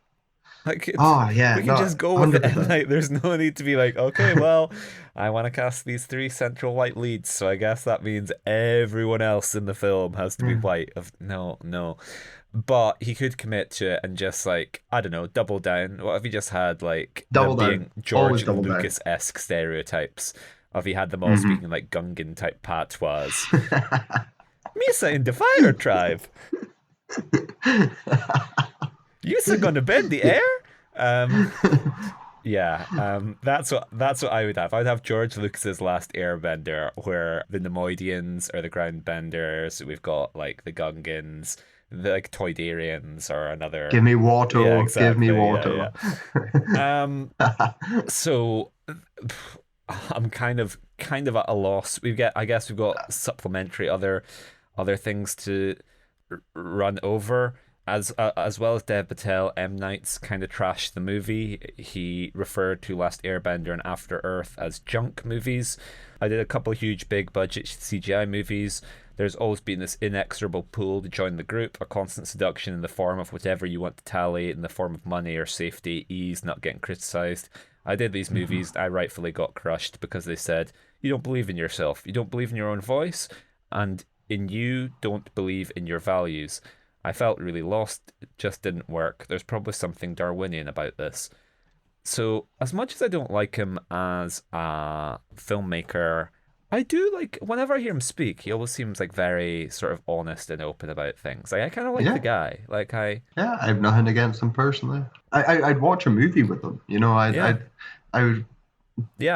Like, we can just go with 100%. It. Like, there's no need to be like, okay, well, I want to cast these 3 central white leads, so I guess that means everyone else in the film has to be white. No. But he could commit to it and just like, I don't know, double down. What if he just had like being George Lucas-esque stereotypes? Or if he had them all speaking like Gungan type patois. Misa in the Fire Tribe. You're gonna bend the air? That's what I would have. I would have George Lucas's Last Airbender, where the Nemoidians are the Groundbenders. We've got like the Gungans, the like Toydarians are another. Give me water. Yeah, exactly. Give me water. So I'm kind of at a loss. I guess we've got supplementary other things to run over. As well as Dev Patel, M. Night's kind of trashed the movie. He referred to Last Airbender and After Earth as junk movies. I did a couple huge big budget CGI movies. There's always been this inexorable pull to join the group, a constant seduction in the form of whatever you want to tally, in the form of money or safety, ease, not getting criticised. I did these movies, I rightfully got crushed because they said, you don't believe in yourself, you don't believe in your own voice, and you don't believe in your values. I felt really lost. It just didn't work. There's probably something Darwinian about this. So, as much as I don't like him as a filmmaker, I do like, whenever I hear him speak, he always seems like very sort of honest and open about things. Like, I kind of like the guy. I have nothing against him personally. I'd watch a movie with him. You know, I would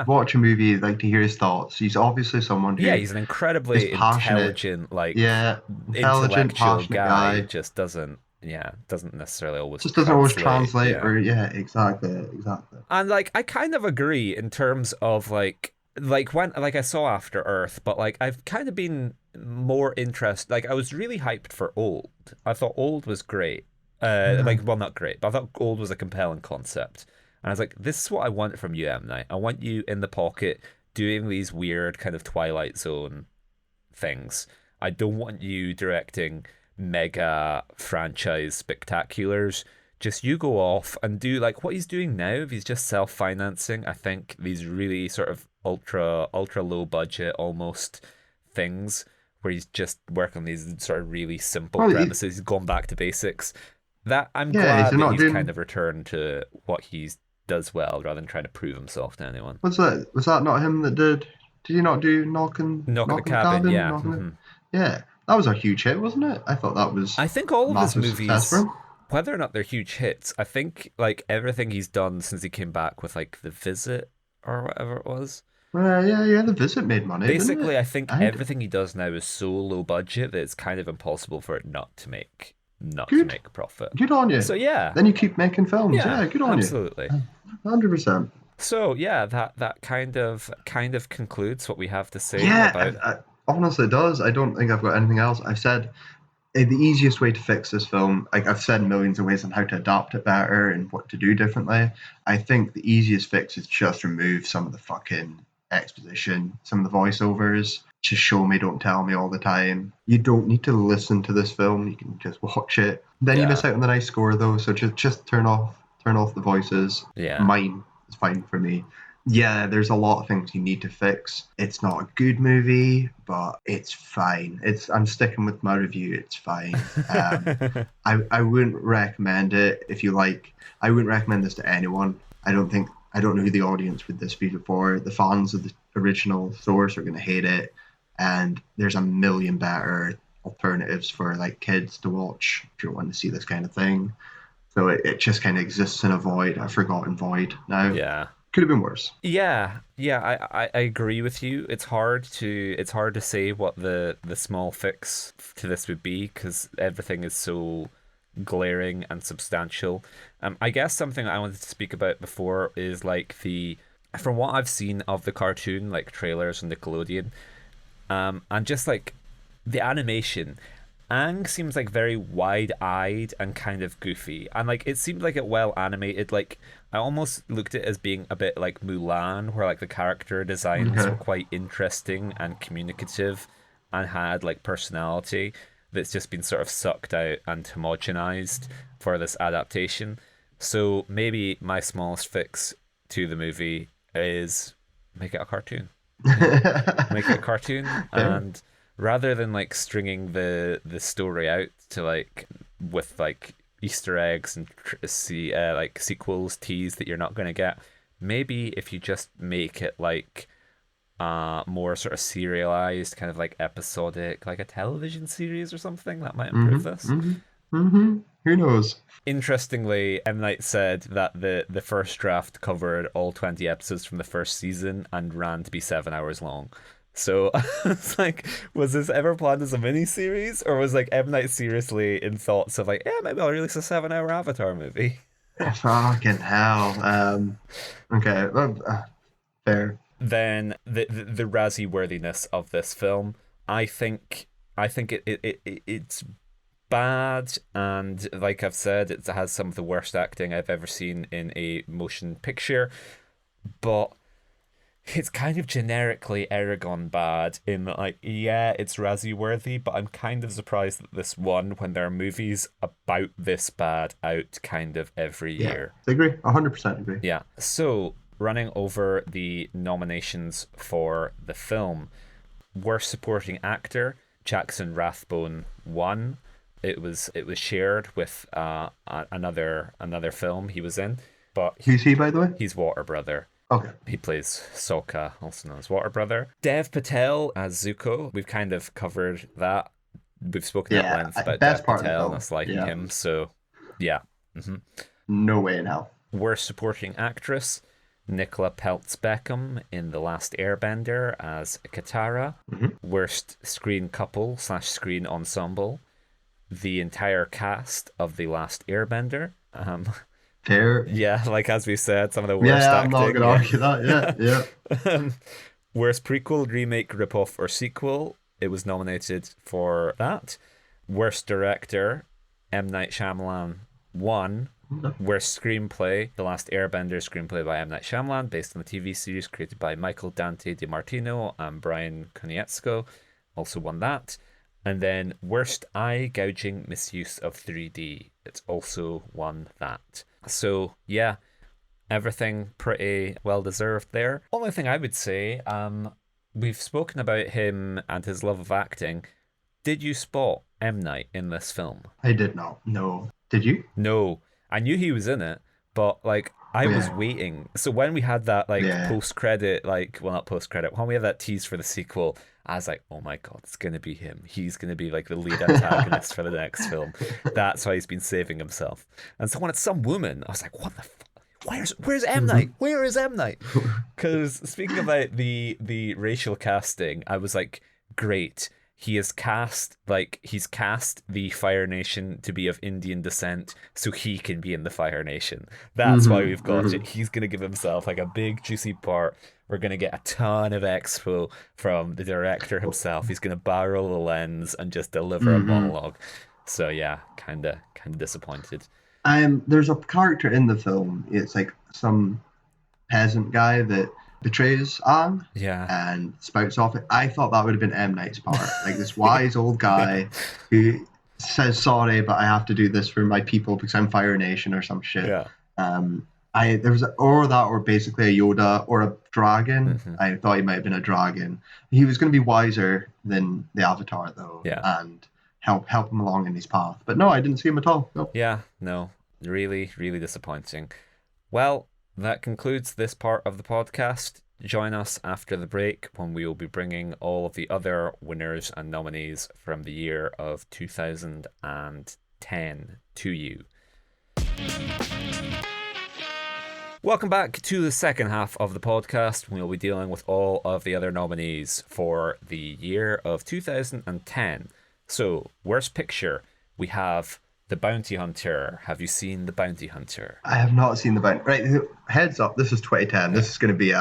watch a movie, like, to hear his thoughts. He's obviously someone who he's an incredibly intelligent, intellectual guy. Just doesn't necessarily always translate exactly. And like, I kind of agree in terms of like when I saw After Earth, but like I've kind of been more interest. Like I was really hyped for Old. I thought Old was great. Yeah. Like well, not great, but I thought Old was a compelling concept. And I was like, this is what I want from you, M Night. I want you in the pocket doing these weird kind of Twilight Zone things. I don't want you directing mega franchise spectaculars. Just you go off and do like what he's doing now. If he's just self-financing, I think these really sort of ultra low budget almost things where he's just working on these sort of really simple Well, premises. He's gone back to basics. That I'm yeah, is glad he that not he's kind doing? of returned to what he does well rather than trying to prove himself to anyone. What's that? Was that not him that did? Did he not do Knock at the knock on the Cabin, cabin? yeah. Knocking it? Yeah, that was a huge hit, wasn't it? I thought that was I think a all of his massive success for movies, him. whether or not they're huge hits, I think like everything he's done since he came back with like The Visit or whatever it was. Yeah. The Visit made money, didn't Basically, it? I think I think everything he does now is so low budget that it's kind of impossible for it not to good, make a profit. good on you. So yeah, Then you keep making films. yeah, Yeah, good on you. absolutely. 100%. So yeah, that kind of concludes what we have to say Yeah, about. honestly, it does. I don't think I've got anything else. I've said the easiest way to fix this film, like I've said millions of ways on how to adapt it better and what to do differently. I think the easiest fix is just remove some of the fucking exposition, some of the voiceovers. Just show me, don't tell me all the time. You don't need to listen to this film. You can just watch it. Then you Yeah, miss out on the nice score though. So just turn off the voices. yeah, Mine is fine for me. Yeah, there's a lot of things you need to fix. It's not a good movie, but it's fine. I'm sticking with my review. It's fine. I wouldn't recommend it if you like. I wouldn't recommend this to anyone. I don't know who the audience would this be for. The fans of the original source are gonna hate it, and there's a million better alternatives for like kids to watch if you want to see this kind of thing. So it just kind of exists in a void, a forgotten void now. yeah. Could have been worse. Yeah. I agree with you. It's hard to say what the small fix to this would be because everything is so glaring and substantial. I guess something I wanted to speak about before is like from what I've seen of the cartoon, like trailers on Nickelodeon, and just like the animation. Aang seems like very wide-eyed and kind of goofy, and like it seemed like it well animated. Like I almost looked at it as being a bit like Mulan, where like the character designs were Okay. quite interesting and communicative, and had like personality that's just been sort of sucked out and homogenized for this adaptation. So maybe my smallest fix to the movie is make it a cartoon. Yeah, make it a cartoon, Fair. and rather than like stringing the story out to like with like Easter eggs and see like sequels tease that you're not going to get, maybe if you just make it like more sort of serialized, kind of like episodic, like a television series or something, that might improve this. Who knows? Interestingly, M. Night said that the first draft covered all 20 episodes from the first season and ran to be 7 hours long. So it's like, was this ever planned as a mini series, or was like M. Night seriously in thoughts of like, yeah, maybe I'll release a 7 hour Avatar movie? Fucking hell. Okay. Fair. Then the Razzie worthiness of this film, I think it's bad, and like I've said, it has some of the worst acting I've ever seen in a motion picture, but it's kind of generically Aragon bad in that, like, yeah, it's Razzie worthy, but I'm kind of surprised that this won when there are movies about this bad out kind of every Yeah. year. I agree. 100% agree. Yeah. So, running over the nominations for the film, worst supporting actor, Jackson Rathbone won. It was shared with another film he was in, but Who's he, by the way? he's Water Brother. Okay. He plays Sokka, also known as Water Brother. Dev Patel as Zuko. We've kind of covered that. We've spoken at Yeah. length about Best Dev part of the Patel and film. us liking Yeah. him. So, yeah. No way in hell. Worst supporting actress, Nicola Peltz Beckham in The Last Airbender as Katara. Worst screen couple / screen ensemble, the entire cast of The Last Airbender. Fair. Yeah, like as we said, some of the worst Yeah, I'm not acting. going to Yeah. argue that. Yeah. Worst prequel, remake, ripoff, or sequel. it was nominated for that. Worst director, M. Night Shyamalan won. Worst screenplay, The Last Airbender, screenplay by M. Night Shyamalan, based on the TV series created by Michael Dante DiMartino and Brian Konietzko, also won that. And then worst eye gouging misuse of 3D, it's also won that. So yeah, everything pretty well deserved there. Only thing I would say, we've spoken about him and his love of acting. Did you spot M. Night in this film? I did not. No. Did you? No. I knew he was in it, but like I was waiting. So when we had that post-credit, well, not post-credit, when we had that tease for the sequel, I was like, oh my God, it's going to be him. He's going to be like the lead antagonist for the next film. That's why he's been saving himself. And so when it's some woman, I was like, what the fuck? Where's M. Night? Where is M. Night? Because speaking about the racial casting, I was like, great. He's cast the Fire Nation to be of Indian descent so he can be in the Fire Nation. That's why we've got it. He's going to give himself like a big juicy part. We're going to get a ton of expo from the director himself. He's going to barrel the lens and just deliver a monologue. So yeah, kind of disappointed. There's a character in the film. It's like some peasant guy that betrays Ang and spouts off it. I thought that would have been M. Night's part. Like this wise old guy who says, sorry, but I have to do this for my people because I'm Fire Nation or some shit. Yeah. There was or basically a Yoda or a dragon. I thought he might have been a dragon. He was going to be wiser than the Avatar though, and help him along in his path. But no, I didn't see him at all. No. Yeah, no, really, really disappointing. Well, that concludes this part of the podcast. Join us after the break when we will be bringing all of the other winners and nominees from the year of 2010 to you. Welcome back to the second half of the podcast. We'll be dealing with all of the other nominees for the year of 2010. So, worst picture, we have The Bounty Hunter. Have you seen The Bounty Hunter? I have not seen The Bounty. Right, heads up, this is 2010. This is going to be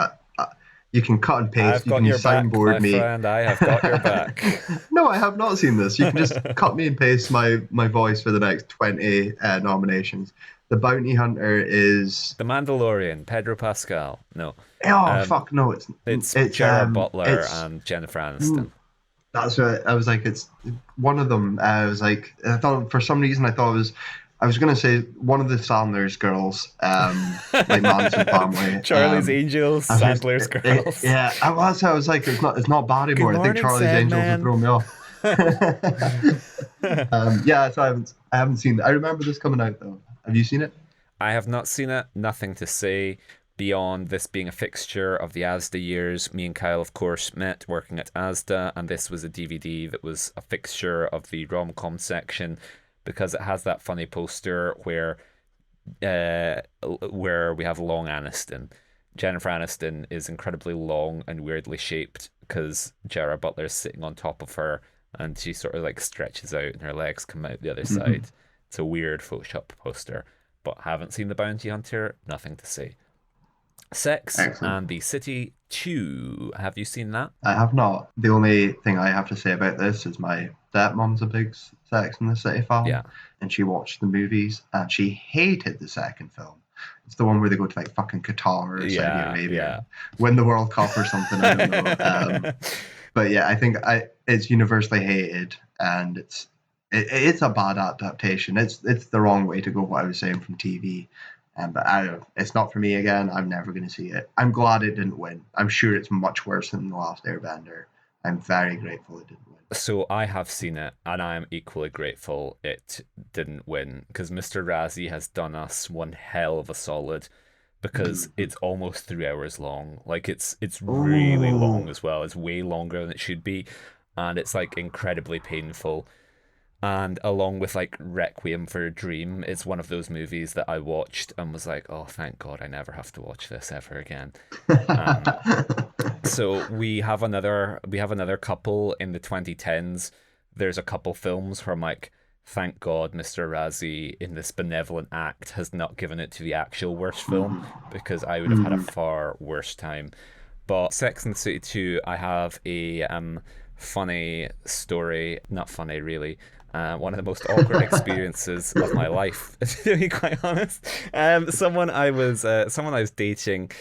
you can cut and paste. I've got your back, my friend. I have got your back. No, I have not seen this. You can just cut me and paste my voice for the next 20 nominations. The Bounty Hunter is... The Mandalorian, Pedro Pascal. No. Oh, fuck, no. It's Gerard Butler and Jennifer Aniston. That's what I was like. It's one of them. I thought for some reason I was going to say one of the Sandler's girls, like Manson family. Charlie's Angels, Sandler's girls. Yeah, I was like, it's not Barrymore. I think Charlie's Angels would throw me off. So I haven't seen it. I remember this coming out though. Have you seen it? I have not seen it. Nothing to say beyond this being a fixture of the Asda years. Me and Kyle, of course, met working at Asda, and this was a DVD that was a fixture of the rom-com section because it has that funny poster where we have Long Aniston. Jennifer Aniston is incredibly long and weirdly shaped because Gerard Butler is sitting on top of her, and she sort of like stretches out and her legs come out the other side. It's a weird Photoshop poster, but haven't seen The Bounty Hunter, nothing to say. Sex and the City 2. Have you seen that? I have not. The only thing I have to say about this is my stepmom's a big Sex and the City fan. Yeah. And she watched the movies and she hated the second film. It's the one where they go to like fucking Qatar or Saudi Arabia, win the World Cup or something. I don't know. But yeah, I think it's universally hated, and it's a bad adaptation. It's the wrong way to go. What I was saying from TV. But it's not for me again. I'm never going to see it. I'm glad it didn't win. I'm sure it's much worse than The Last Airbender. I'm very grateful it didn't win. So I have seen it, and I am equally grateful it didn't win, because Mr. Razzie has done us one hell of a solid, because it's almost 3 hours long. Like it's really long as well. It's way longer than it should be, and it's like incredibly painful. And along with like Requiem for a Dream, it's one of those movies that I watched and was like, oh, thank God I never have to watch this ever again. So we have another couple in the 2010s. There's a couple films where I'm like, thank God Mr. Razzie in this benevolent act has not given it to the actual worst film, because I would have had a far worse time. But Sex and the City 2, I have a funny story. Not funny, really. One of the most awkward experiences of my life, to be quite honest. Someone I was dating.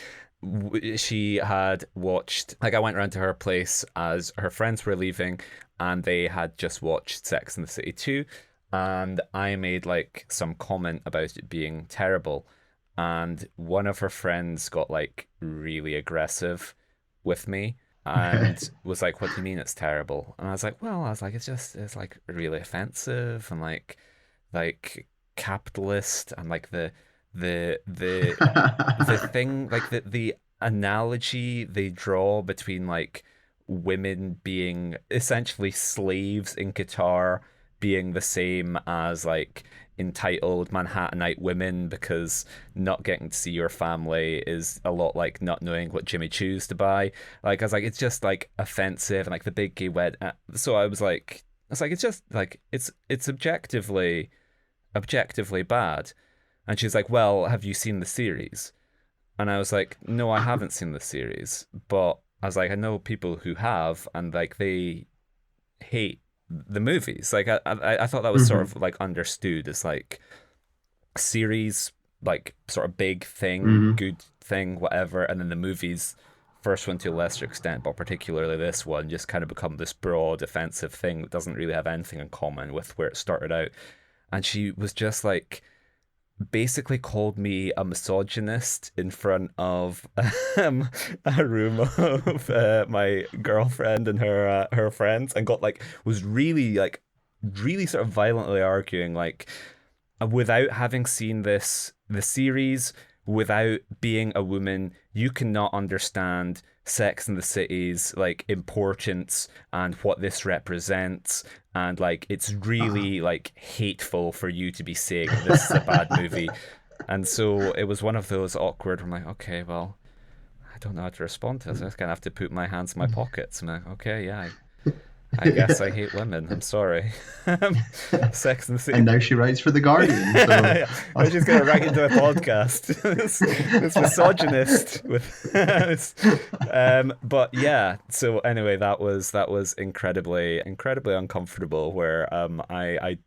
She had watched, like, I went around to her place as her friends were leaving, and they had just watched Sex and the City 2, and I made like some comment about it being terrible, and one of her friends got like really aggressive with me and was like, "What do you mean it's terrible?" And I was like, "Well, it's like really offensive and like capitalist and like the thing, like the analogy they draw between like women being essentially slaves in Qatar being the same as like entitled Manhattanite women, because not getting to see your family is a lot like not knowing what Jimmy Choo's to buy. Like, I was like, it's just like offensive, and like the big gay wed. So I was like, it's just like it's objectively bad. And she's like, "Well, have you seen the series?" And I was like, "No, I haven't seen the series, but I was like, I know people who have, and like they hate the movies." Like, I thought that was sort Hmm. of like understood as like series, like sort of big thing, Hmm. good thing, whatever, and then the movies, first one to a lesser extent, but particularly this one, just kind of become this broad offensive thing that doesn't really have anything in common with where it started out. And she was just like basically called me a misogynist in front of um, a room of my girlfriend and her friends, and got like was really sort of violently arguing like, without having seen the series, without being a woman, you cannot understand Sex and the City's like importance and what this represents, and like it's Uh-huh. really like hateful for you to be saying that this is a bad movie. And so it was one of those awkward. I'm like, okay, well, I don't know how to respond to this. I'm just gonna have to put my hands in my pockets. I'm like, okay, yeah, I guess I hate women. I'm sorry. Sex and the And City. now she writes for the Guardian. So, Yeah, I was just gonna write into a podcast. this misogynist with this. But yeah. So anyway, that was incredibly uncomfortable. Where I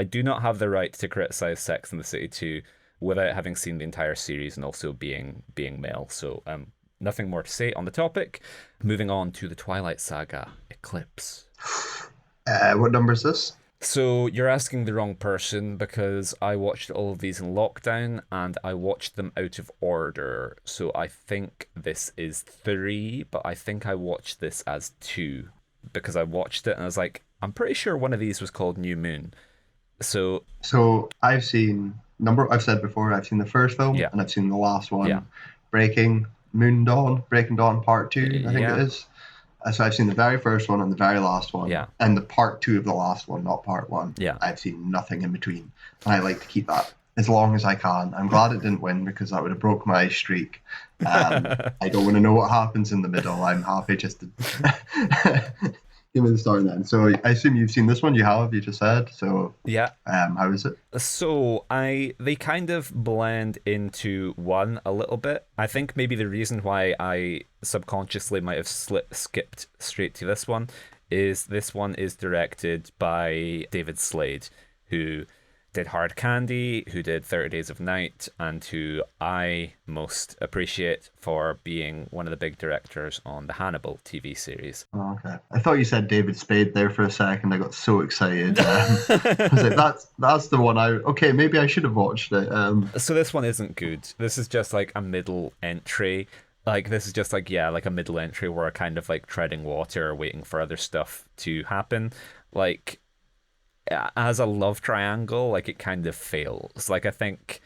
do not have the right to criticize Sex and the City 2 without having seen the entire series and also being male. So nothing more to say on the topic. Moving on to the Twilight Saga, Eclipse. what number is this? So you're asking the wrong person, because I watched all of these in lockdown and I watched them out of order. So I think this is three, but I think I watched this as two, because I watched it and I was like, I'm pretty sure one of these was called New Moon. So So I've seen number. I've said before. I've seen the first film yeah, and I've seen the last yeah, one, Breaking Dawn Part Two. I think it yeah, is. So I've seen the very first one and the very last one, yeah, and the part two of the last one, not part one. yeah. I've seen nothing in between, and I like to keep that as long as I can. I'm glad it didn't win because that would have broke my streak. I don't want to know what happens in the middle. I'm happy just to give me the start then. So I assume you've seen this one. You have. You just said. So Yeah. how is it? So they kind of blend into one a little bit. I think maybe the reason why I subconsciously might have skipped straight to this one is directed by David Slade, who did Hard Candy, who did 30 Days of Night, and who I most appreciate for being one of the big directors on the Hannibal TV series. Oh, okay. I thought you said David Spade there for a second. I got so excited. I was like, that's the one. I okay. Maybe I should have watched it. So this one isn't good. This is just like a middle entry. Like, this is just like, yeah, like a middle entry where I kind of like treading water, waiting for other stuff to happen. Like, as a love triangle, like it kind of fails. Like, I think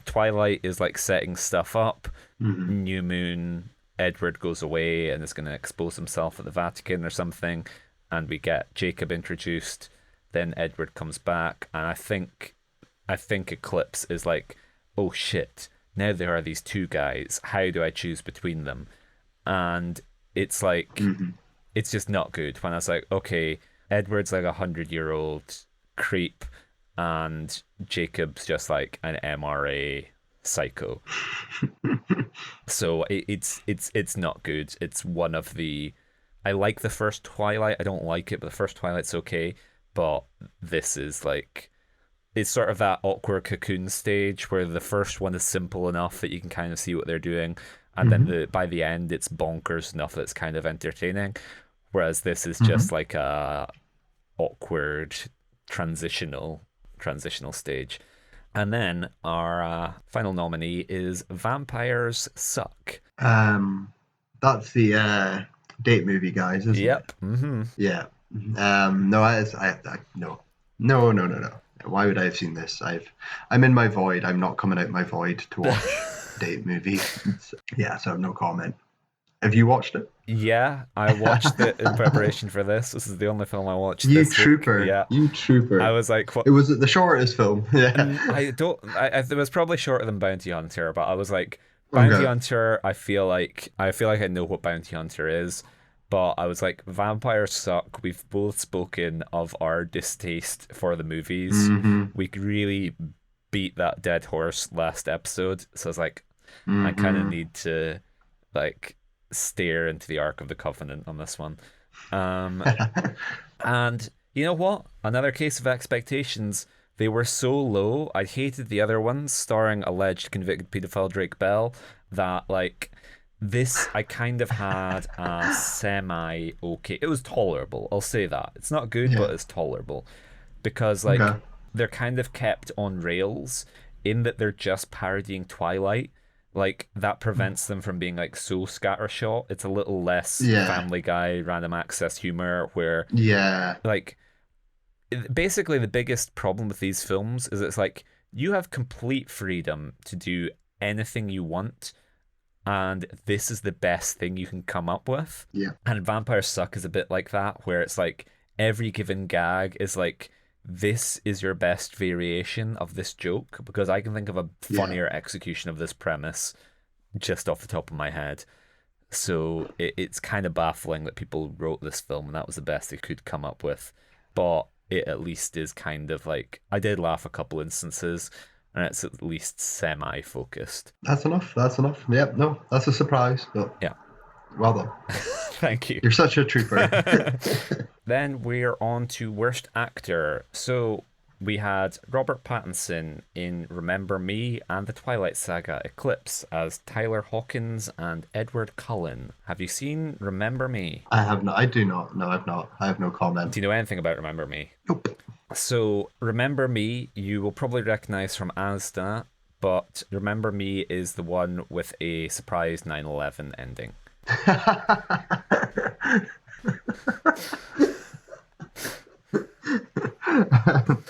Twilight is like setting stuff up. Mhm. New Moon, Edward goes away and is going to expose himself at the Vatican or something, and we get Jacob introduced. Then Edward comes back, and I think Eclipse is like, oh shit, now there are these two guys. How do I choose between them? And it's like, Mhm. it's just not good. When I was like, okay, Edward's like 100-year-old creep, and Jacob's just like an MRA psycho. So it's not good. It's one of the I like the first Twilight. I don't like it, but the first Twilight's okay. But this is like, it's sort of that awkward cocoon stage where the first one is simple enough that you can kind of see what they're doing, and then by the end it's bonkers enough that it's kind of entertaining. Whereas this is just like a awkward transitional stage. And then our final nominee is Vampires Suck. That's the date movie, guys, isn't it? Yep. Mm-hmm. Yeah. No, no. Why would I have seen this? I'm in my void. I'm not coming out my void to watch date movie. Yeah, so I have no comment. Have you watched it? Yeah, I watched it in preparation for this. This is the only film I watched. You this trooper! Week. Yeah, you trooper! I was like, what? It was the shortest film. Yeah, it was probably shorter than Bounty Hunter, but I was like, Bounty Hunter. I feel like I know what Bounty Hunter is, but I was like, Vampires Suck. We've both spoken of our distaste for the movies. We really beat that dead horse last episode, so I was like, I kind of need to like stare into the Ark of the Covenant on this one. And you know what? Another case of expectations. They were so low. I hated the other ones starring alleged convicted paedophile Drake Bell that like this I kind of had a semi okay. It was tolerable. I'll say that. It's not good, but it's tolerable. Because like they're kind of kept on rails in that they're just parodying Twilight. Like that prevents them from being like so scattershot. It's a little less Family Guy, random access humor where like basically the biggest problem with these films is it's like you have complete freedom to do anything you want, and this is the best thing you can come up with. And Vampires Suck is a bit like that, where it's like every given gag is like, this is your best variation of this joke, because I can think of a funnier execution of this premise just off the top of my head. So it's kind of baffling that people wrote this film and that was the best they could come up with. But it at least is kind of like, I did laugh a couple instances, and it's at least semi-focused. That's enough. Yep, no, that's a surprise, but yeah. Well done. Thank you. You're such a trooper. Then we're on to Worst Actor. So we had Robert Pattinson in Remember Me and the Twilight Saga Eclipse as Tyler Hawkins and Edward Cullen. Have you seen Remember Me? I have not. I do not. No, I've not. I have no comment. Do you know anything about Remember Me? Nope. So Remember Me, you will probably recognize from Asda, but Remember Me is the one with a surprise 9/11 ending.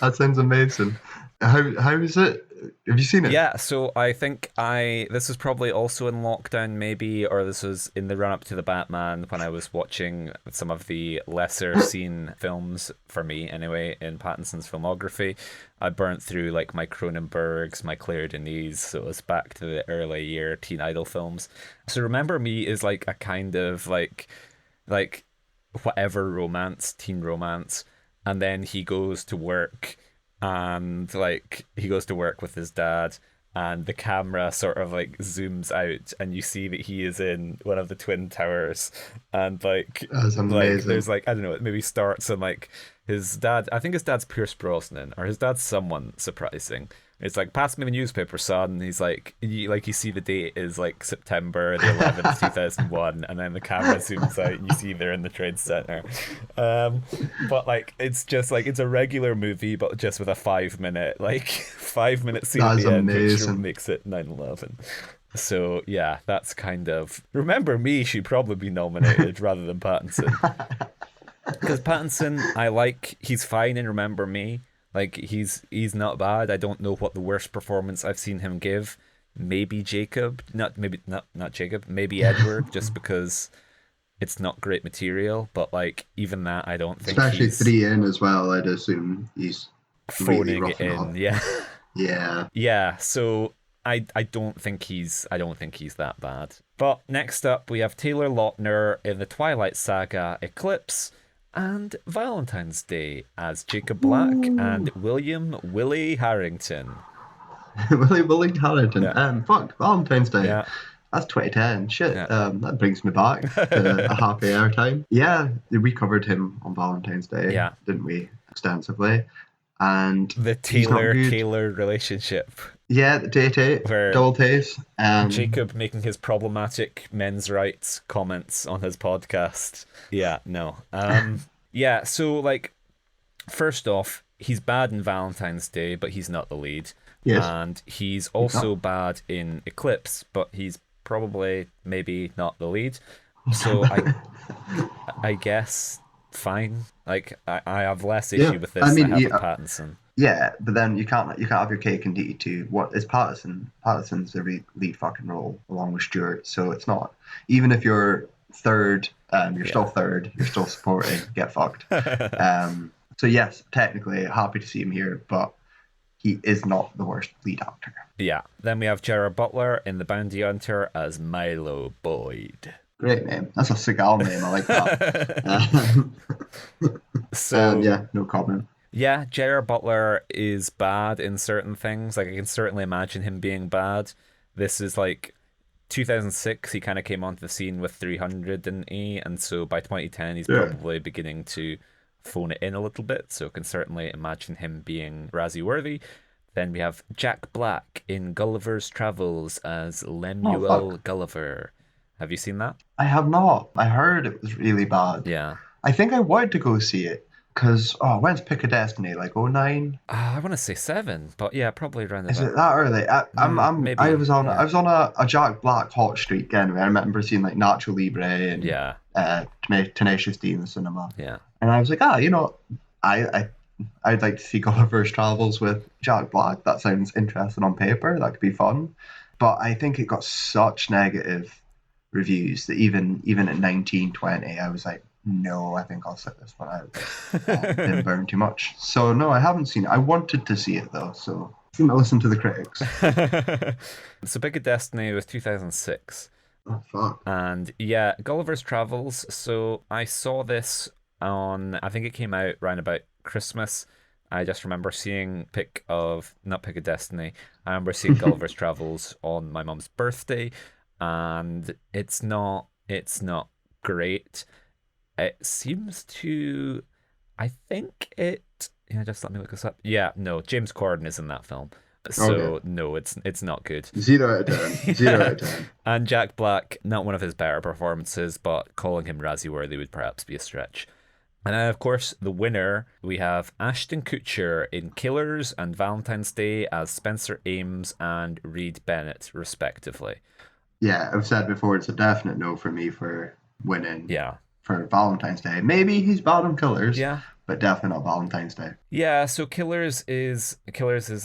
That sounds amazing. How is it? Have you seen it? Yeah, so I think this was probably also in lockdown maybe, or this was in the run up to the Batman when I was watching some of the lesser seen films, for me anyway, in Pattinson's filmography. I burnt through like my Cronenbergs, my Claire Denis, so it was back to the early year teen idol films. So Remember Me is like a kind of like whatever romance, teen romance, and then he goes to work. And like he goes to work with his dad, and the camera sort of like zooms out, and you see that he is in one of the twin towers, and like there's like, I don't know, it maybe starts on like his dad. I think his dad's Pierce Brosnan, or his dad's someone surprising. It's like, pass me the newspaper, son. And he's like, you see the date is like September the 11th, 2001, and then the camera zooms out and you see they're in the trade center. But like, it's just like, it's a regular movie, but just with a 5-minute scene at the end, which makes it 9/11. So yeah, that's kind of, Remember Me should probably be nominated rather than Pattinson. Because Pattinson, he's fine in Remember Me. Like, he's not bad. I don't know what the worst performance I've seen him give. Maybe Jacob. Not Jacob. Maybe Edward, just because it's not great material. But, like, even that, I don't think especially 3 in as well, I'd assume he's phoning really it in. Up. Yeah. Yeah. Yeah, so I don't think he's that bad. But next up, we have Taylor Lautner in the Twilight Saga Eclipse, and Valentine's Day as Jacob Black and William Willie Harrington. Willie Harrington. Yeah. Valentine's Day. Yeah. That's 2010. Shit. Yeah. That brings me back to a happy hour time. Yeah, we covered him on Valentine's Day, Yeah. didn't we? Extensively. And The he's not good. Taylor relationship, Yeah, the Tay where double taste. Jacob making his problematic men's rights comments on his podcast. Yeah, no. Yeah, so like first off, he's bad in Valentine's Day, but he's not the lead. Yes, And he's he's not. also bad in Eclipse, but he's probably maybe not the lead. So I guess fine. Like I have less Yeah, issue with I this than I mean, have with Pattinson. yeah, but then you can't have your cake and eat it too. What is Patterson? Patterson's the lead fucking role along with Stewart, so it's not even if you're third, you're still third, you're still supporting. Get fucked. So yes, technically happy to see him here, but he is not the worst lead actor. Yeah. Then we have Gerard Butler in The Bounty Hunter as Milo Boyd. Great name. That's a Seagal name. I like that. So Yeah, no comment. yeah, Gerard Butler is bad in certain things. Like I can certainly imagine him being bad. This is like 2006. He kind of came onto the scene with 300, didn't he? And so by 2010, he's probably beginning to phone it in a little bit. So I can certainly imagine him being Razzie worthy. Then we have Jack Black in Gulliver's Travels as Lemuel Gulliver. Have you seen that? I have not. I heard it was really bad. Yeah. I think I wanted to go see it because when's Pick of Destiny? Like 09? I want to say 7, but yeah, probably around Is about. it that early? Maybe. I was on a Jack Black hot streak anyway. I remember seeing like Nacho Libre and Tenacious D in the cinema. Yeah. And I was like, I'd like to see Gulliver's Travels with Jack Black. That sounds interesting on paper. That could be fun. But I think it got such negative reviews that even at 1920, I was like, no, I think I'll sit this one out. Didn't burn too much. So no, I haven't seen it. I wanted to see it though, so I think I listened to the critics. So Big of Destiny was 2006. Oh fuck. And yeah, Gulliver's Travels. So I saw this on, I think it came out around about Christmas. I just remember seeing not Pick of Destiny. I remember seeing Gulliver's Travels on my mum's birthday, and it's not great. It seems to, I think it. Yeah, just let me look this up. Yeah, no, James Corden is in that film. So Okay. no, it's not good. 0 out of 10. 0 out of 10. And Jack Black, not one of his better performances, but calling him Razzie worthy would perhaps be a stretch. And then, of course, the winner, we have Ashton Kutcher in Killers and Valentine's Day as Spencer Ames and Reed Bennett, respectively. Yeah, I've said before, it's a definite no for me for winning. Yeah. For Valentine's Day. Maybe he's bad on Killers. Yeah. But definitely not Valentine's Day. Yeah, so Killers is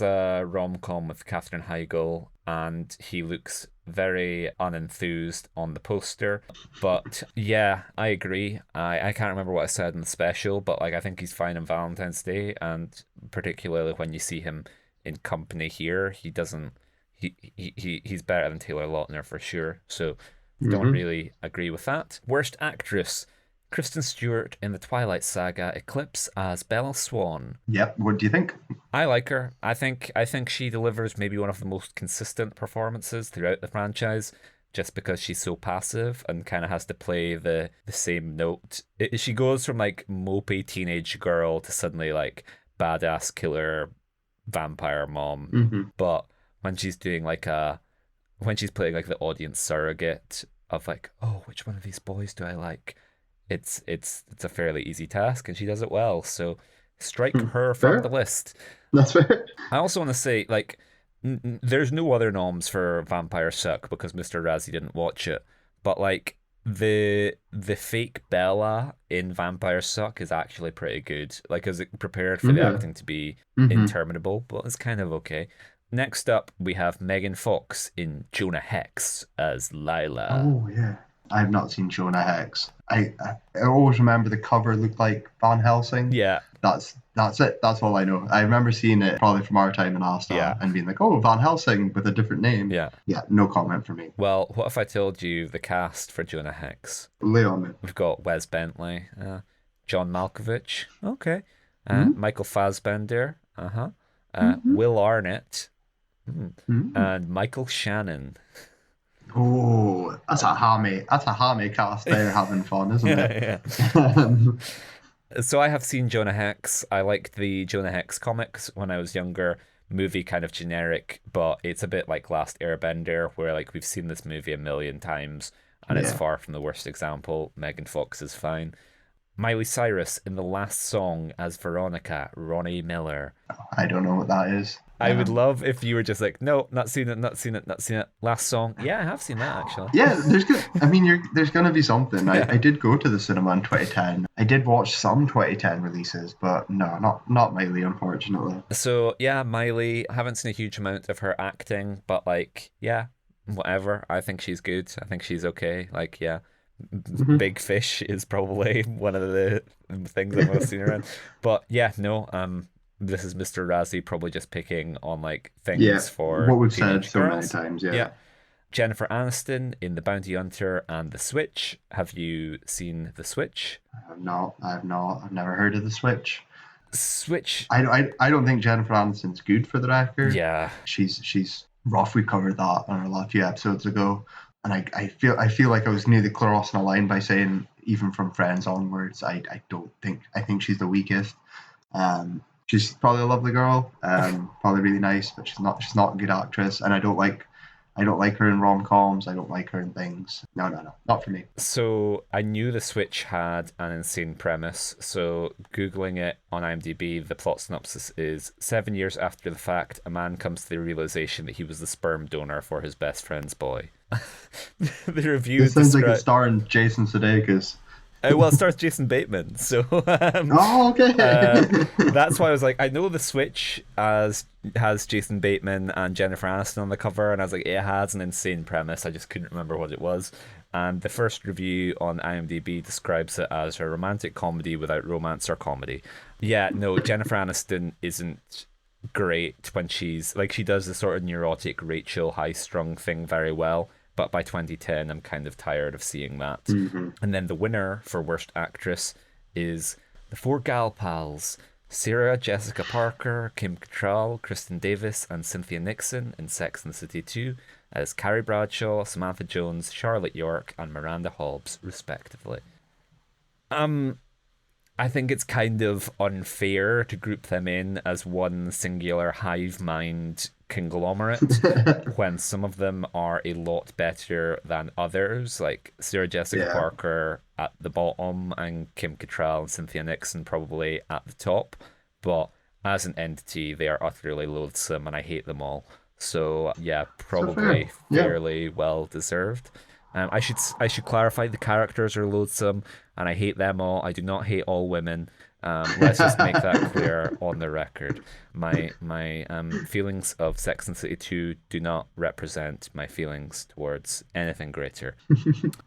a rom-com with Katherine Heigl, and he looks very unenthused on the poster. But yeah, I agree. I can't remember what I said in the special, but like I think he's fine on Valentine's Day, and particularly when you see him in company here, he's better than Taylor Lautner for sure. So don't really agree with that. Worst actress. Kristen Stewart in the Twilight Saga Eclipse as Bella Swan. Yep. What do you think? I like her. I think she delivers maybe one of the most consistent performances throughout the franchise, just because she's so passive and kind of has to play the same note. She goes from like mopey teenage girl to suddenly like badass killer vampire mom. But when she's doing when she's playing like the audience surrogate of like, oh, which one of these boys do I like? It's a fairly easy task, and she does it well. So strike her from the list. That's fair. I also want to say, like, there's no other noms for Vampire Suck because Mr. Razzie didn't watch it. But like the fake Bella in Vampire Suck is actually pretty good. Like, is it prepared for the acting to be interminable, but it's kind of okay. Next up, we have Megan Fox in Jonah Hex as Lila. Oh yeah. I have not seen Jonah Hex. I always remember the cover looked like Van Helsing. Yeah. That's it. That's all I know. I remember seeing it probably from our time in Asta and being like, oh, Van Helsing with a different name. Yeah. Yeah, no comment from me. Well, what if I told you the cast for Jonah Hex? Lay on me. We've got Wes Bentley, John Malkovich, okay, Michael Fassbender, Will Arnett, and Michael Shannon. Oh, That's a hammy cast there having fun, isn't it? Yeah. Um, So I have seen Jonah Hex. I liked the Jonah Hex comics when I was younger. Movie kind of generic, but it's a bit like Last Airbender, where like we've seen this movie a million times, and it's yeah, far from the worst example. Megan Fox is fine. Miley Cyrus in the last song as Veronica, Ronnie Miller. I don't know what that is. I would love if you were just like, no, not seen it, not seen it, not seen it. Last song. Yeah, I have seen that actually. Yeah, there's gonna be something. Yeah. I did go to the cinema in 2010. I did watch some 2010 releases, but no, not Miley, unfortunately. So yeah, Miley, I haven't seen a huge amount of her acting, but like, yeah, whatever. I think she's good. I think she's okay. Like, yeah, Mhm. Big Fish is probably one of the things I've most seen her in. But yeah, no, this is Mr. Razzie probably just picking on like Yeah, things for what we've said teenage so many girls. times. Yeah. Yeah, Jennifer Aniston in The Bounty Hunter and The Switch. Have you seen The Switch? I have not. I've never heard of the Switch. Switch, I don't think Jennifer Aniston's good for the record. yeah. She's rough. We covered that on our last few episodes ago, and I feel like I was nearly crossing a line by saying even from Friends onwards, I think she's the weakest. She's probably a lovely girl, probably really nice, but she's not a good actress, and I don't like her in rom-coms. I don't like her in things. No, not for me. So I knew the Switch had an insane premise. So Googling it on IMDb, the plot synopsis is 7 years after the fact, a man comes to the realization that he was the sperm donor for his best friend's boy. The review This sounds like it's describes. starring Jason Sudeikis. Well, it stars Jason Bateman, so Oh, uh, okay. that's why I was like, I know the Switch as has Jason Bateman and Jennifer Aniston on the cover, and I was like, it has an insane premise. I just couldn't remember what it was. And the first review on IMDb describes it as a romantic comedy without romance or comedy. Yeah, no, Jennifer Aniston isn't great when she's like she does the sort of neurotic Rachel high strung thing very well. But by 2010, I'm kind of tired of seeing that. hmm And then the winner for Worst Actress is the four gal pals Sarah Jessica Parker, Kim Cattrall, Kristen Davis, and Cynthia Nixon in Sex and the City 2 as Carrie Bradshaw, Samantha Jones, Charlotte York, and Miranda Hobbs, respectively. Um, I think it's kind of unfair to group them in as one singular hive mind conglomerate when some of them are a lot better than others, like Sarah Jessica Yeah. Parker at the bottom and Kim Cattrall and Cynthia Nixon probably at the top. But as an entity, they are utterly loathsome and I hate them all. So yeah, So fair. probably Yeah. fairly well deserved. I should clarify the characters are loathsome, and I hate them all. I do not hate all women. Let's just make that clear on the record. My feelings of Sex and the City 2 do not represent my feelings towards anything greater.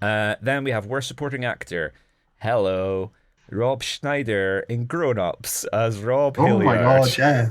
Then we have Worst Supporting Actor. Hello, Rob Schneider in Grown Ups as Rob Oh my Hilliard. God, yeah.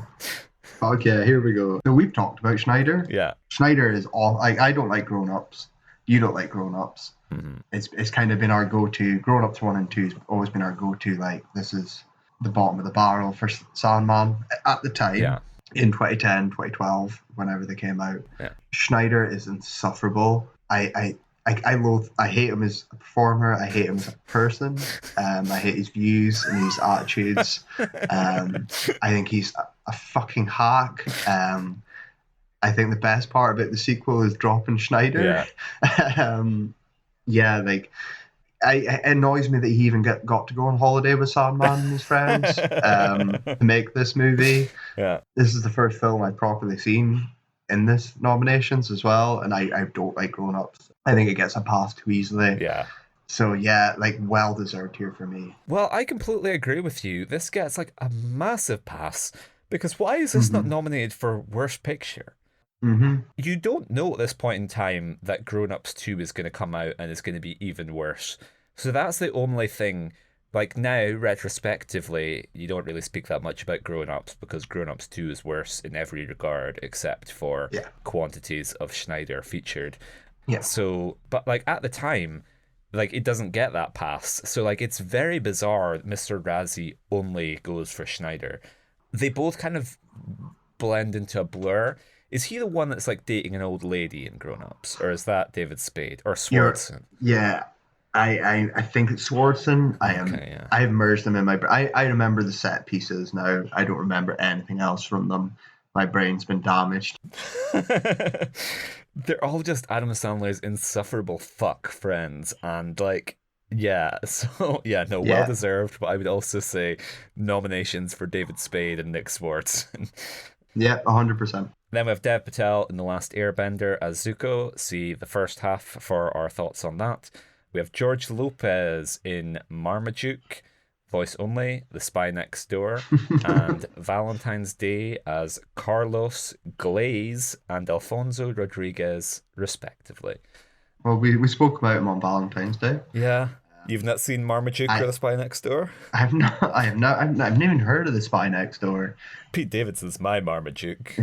Okay, here we go. So we've talked about Schneider. Yeah. Schneider is all. I don't like grown-ups. You don't like grown-ups. Mhm. It's kind of been our go-to. Grown-ups 1 and 2 has always been our go-to. Like this is the bottom of the barrel for Sandman at the time Yeah. in 2010, 2012, whenever they came out. Yeah. Schneider is insufferable. I hate him as a performer. I hate him as a person. I hate his views and his attitudes. I think he's a fucking hack. I think the best part about the sequel is dropping Schneider. Yeah, like it annoys me that he even got to go on holiday with Sandman and his friends to make this movie. Yeah. This is the first film I've properly seen in this nominations as well, and I don't like Grown Ups. I think it gets a pass too easily. Yeah. So yeah, like well deserved here for me. Well, I completely agree with you. This gets like a massive pass because why is this not hmm nominated for Worst Picture? hmm You don't know at this point in time that Grown Ups 2 is going to come out and it's going to be even worse. So that's the only thing. Like now, retrospectively, you don't really speak that much about Grown Ups because Grown Ups 2 is worse in every regard except for Yeah. quantities of Schneider featured. Yeah. So, but like at the time, like it doesn't get that pass. So like it's very bizarre that Mr. Razzie only goes for Schneider. They both kind of blend into a blur. Is he the one that's like dating an old lady in Grown Ups, or is that David Spade or You're, Swardson? yeah. I think it's Swartzen. Okay, yeah. I've merged them in my brain. I remember the set pieces now. I don't remember anything else from them. My brain's been damaged. They're all just Adam Sandler's insufferable fuck friends, and like, yeah, so yeah, no, well Yeah, deserved. But I would also say nominations for David Spade and Nick Swartz. yeah, 100%. Then we have Dev Patel in The Last Airbender as Zuko. See the first half for our thoughts on that. We have George Lopez in Marmaduke, voice only, The Spy Next Door, and Valentine's Day as Carlos Glaze and Alfonso Rodriguez, respectively. Well, we spoke about him on Valentine's Day. Yeah. You've not seen Marmaduke or I The Spy Next Door? I've never even heard of The Spy Next Door. Pete Davidson's my Marmaduke.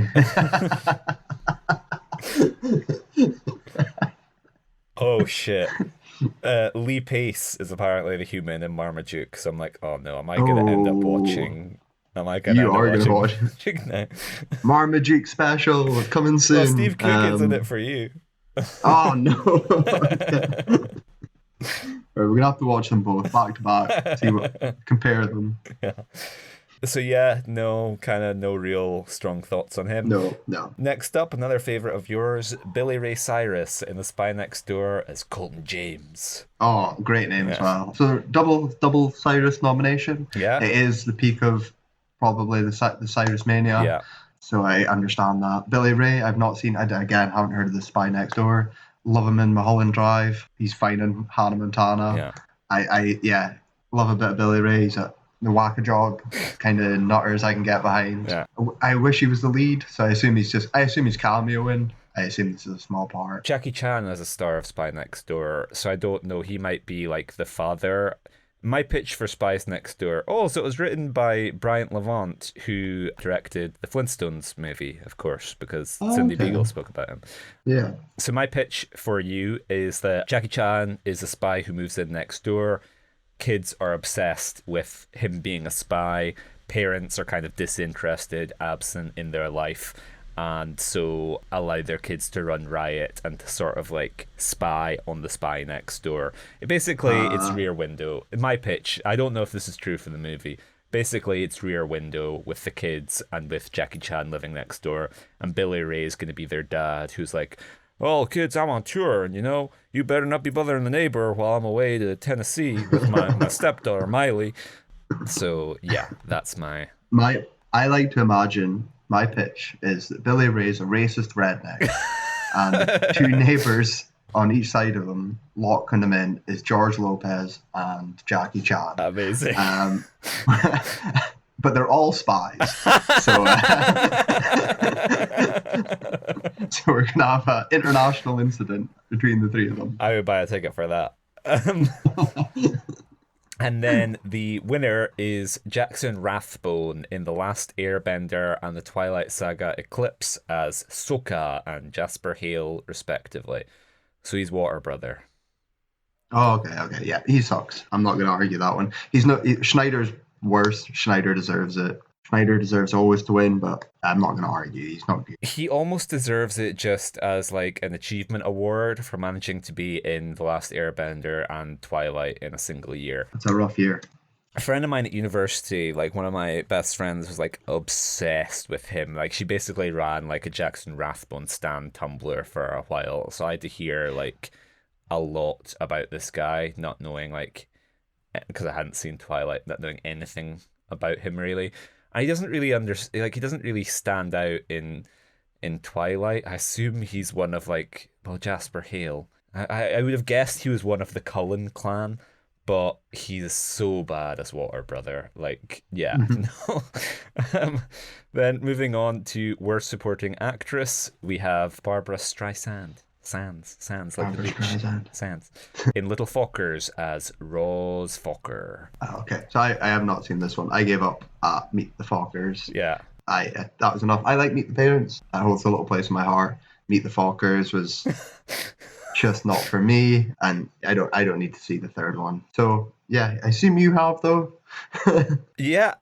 Oh shit. Lee Pace is apparently the human in Marmaduke, so I'm like, oh no, am I gonna end up watching? Am I gonna You end up are gonna watching watch Marmaduke now? Marmaduke special coming soon. Well, Steve Coogan's in it for you. Oh no! Right, we're gonna have to watch them both back to back. Compare them. Yeah. So yeah, no, kind of no real strong thoughts on him. No. Next up, another favorite of yours, Billy Ray Cyrus in The Spy Next Door as Colton James. Oh, great name as well. So double Cyrus nomination. Yeah. It is the peak of probably the Cyrus mania. Yeah. So I understand that. Billy Ray, I've not seen. Again, haven't heard of The Spy Next Door. Love him in Mulholland Drive. He's fine in Hannah Montana. Yeah. I love a bit of Billy Ray. He's the whack-a-job kind of nutters I can get behind. Yeah. I wish he was the lead, so I assume he's cameoing. I assume this is a small part. Jackie Chan is a star of Spy Next Door, so I don't know. He might be like the father. My pitch for Spies Next Door. Oh, so it was written by Bryant Levant, who directed the Flintstones movie, of course, because Cindy Beagle spoke about him. Yeah. So my pitch for you is that Jackie Chan is a spy who moves in next door. Kids are obsessed with him being a spy. Parents are kind of disinterested, absent in their life, and so allow their kids to run riot and to sort of like spy on the spy next door. It's Rear Window. In my pitch, I don't know if this is true for the movie. Basically, it's Rear Window with the kids and with Jackie Chan living next door, and Billy Ray is going to be their dad, who's like, "Oh, kids, I'm on tour, and you better not be bothering the neighbor while I'm away to Tennessee with my stepdaughter Miley." So yeah, that's my. I like to imagine my pitch is that Billy Ray's a racist redneck, and two neighbors on each side of him locking them in is George Lopez and Jackie Chan. Amazing. But they're all spies, so so we're gonna have an international incident between the three of them. I would buy a ticket for that. And then the winner is Jackson Rathbone in The Last Airbender and the Twilight Saga Eclipse as Sokka and Jasper Hale, respectively. So he's Water Brother. Oh, okay, yeah, he sucks. I'm not gonna argue that one. Schneider's worse. Schneider deserves it. Schneider deserves always to win, but I'm not going to argue. He's not good. He almost deserves it just as like an achievement award for managing to be in The Last Airbender and Twilight in a single year. It's a rough year. A friend of mine at university, like one of my best friends, was like obsessed with him. Like she basically ran like a Jackson Rathbone stan Tumblr for a while. So I had to hear like a lot about this guy, not knowing like, because I hadn't seen Twilight, not knowing anything about him really. And he doesn't really he doesn't really stand out in Twilight. I assume he's one of like, well, Jasper Hale. I would have guessed he was one of the Cullen clan, but he's so bad as Water Brother. Like, yeah, no. Then moving on to worst supporting actress, we have Barbara Streisand. Sands, like the beach. Sands. In Little Fockers as Rose Fokker. Okay, so I have not seen this one. I gave up at Meet the Fockers. Yeah. That was enough. I like Meet the Parents. That holds a little place in my heart. Meet the Fockers was just not for me, and I don't need to see the third one. So Yeah, I assume you have though. Yeah,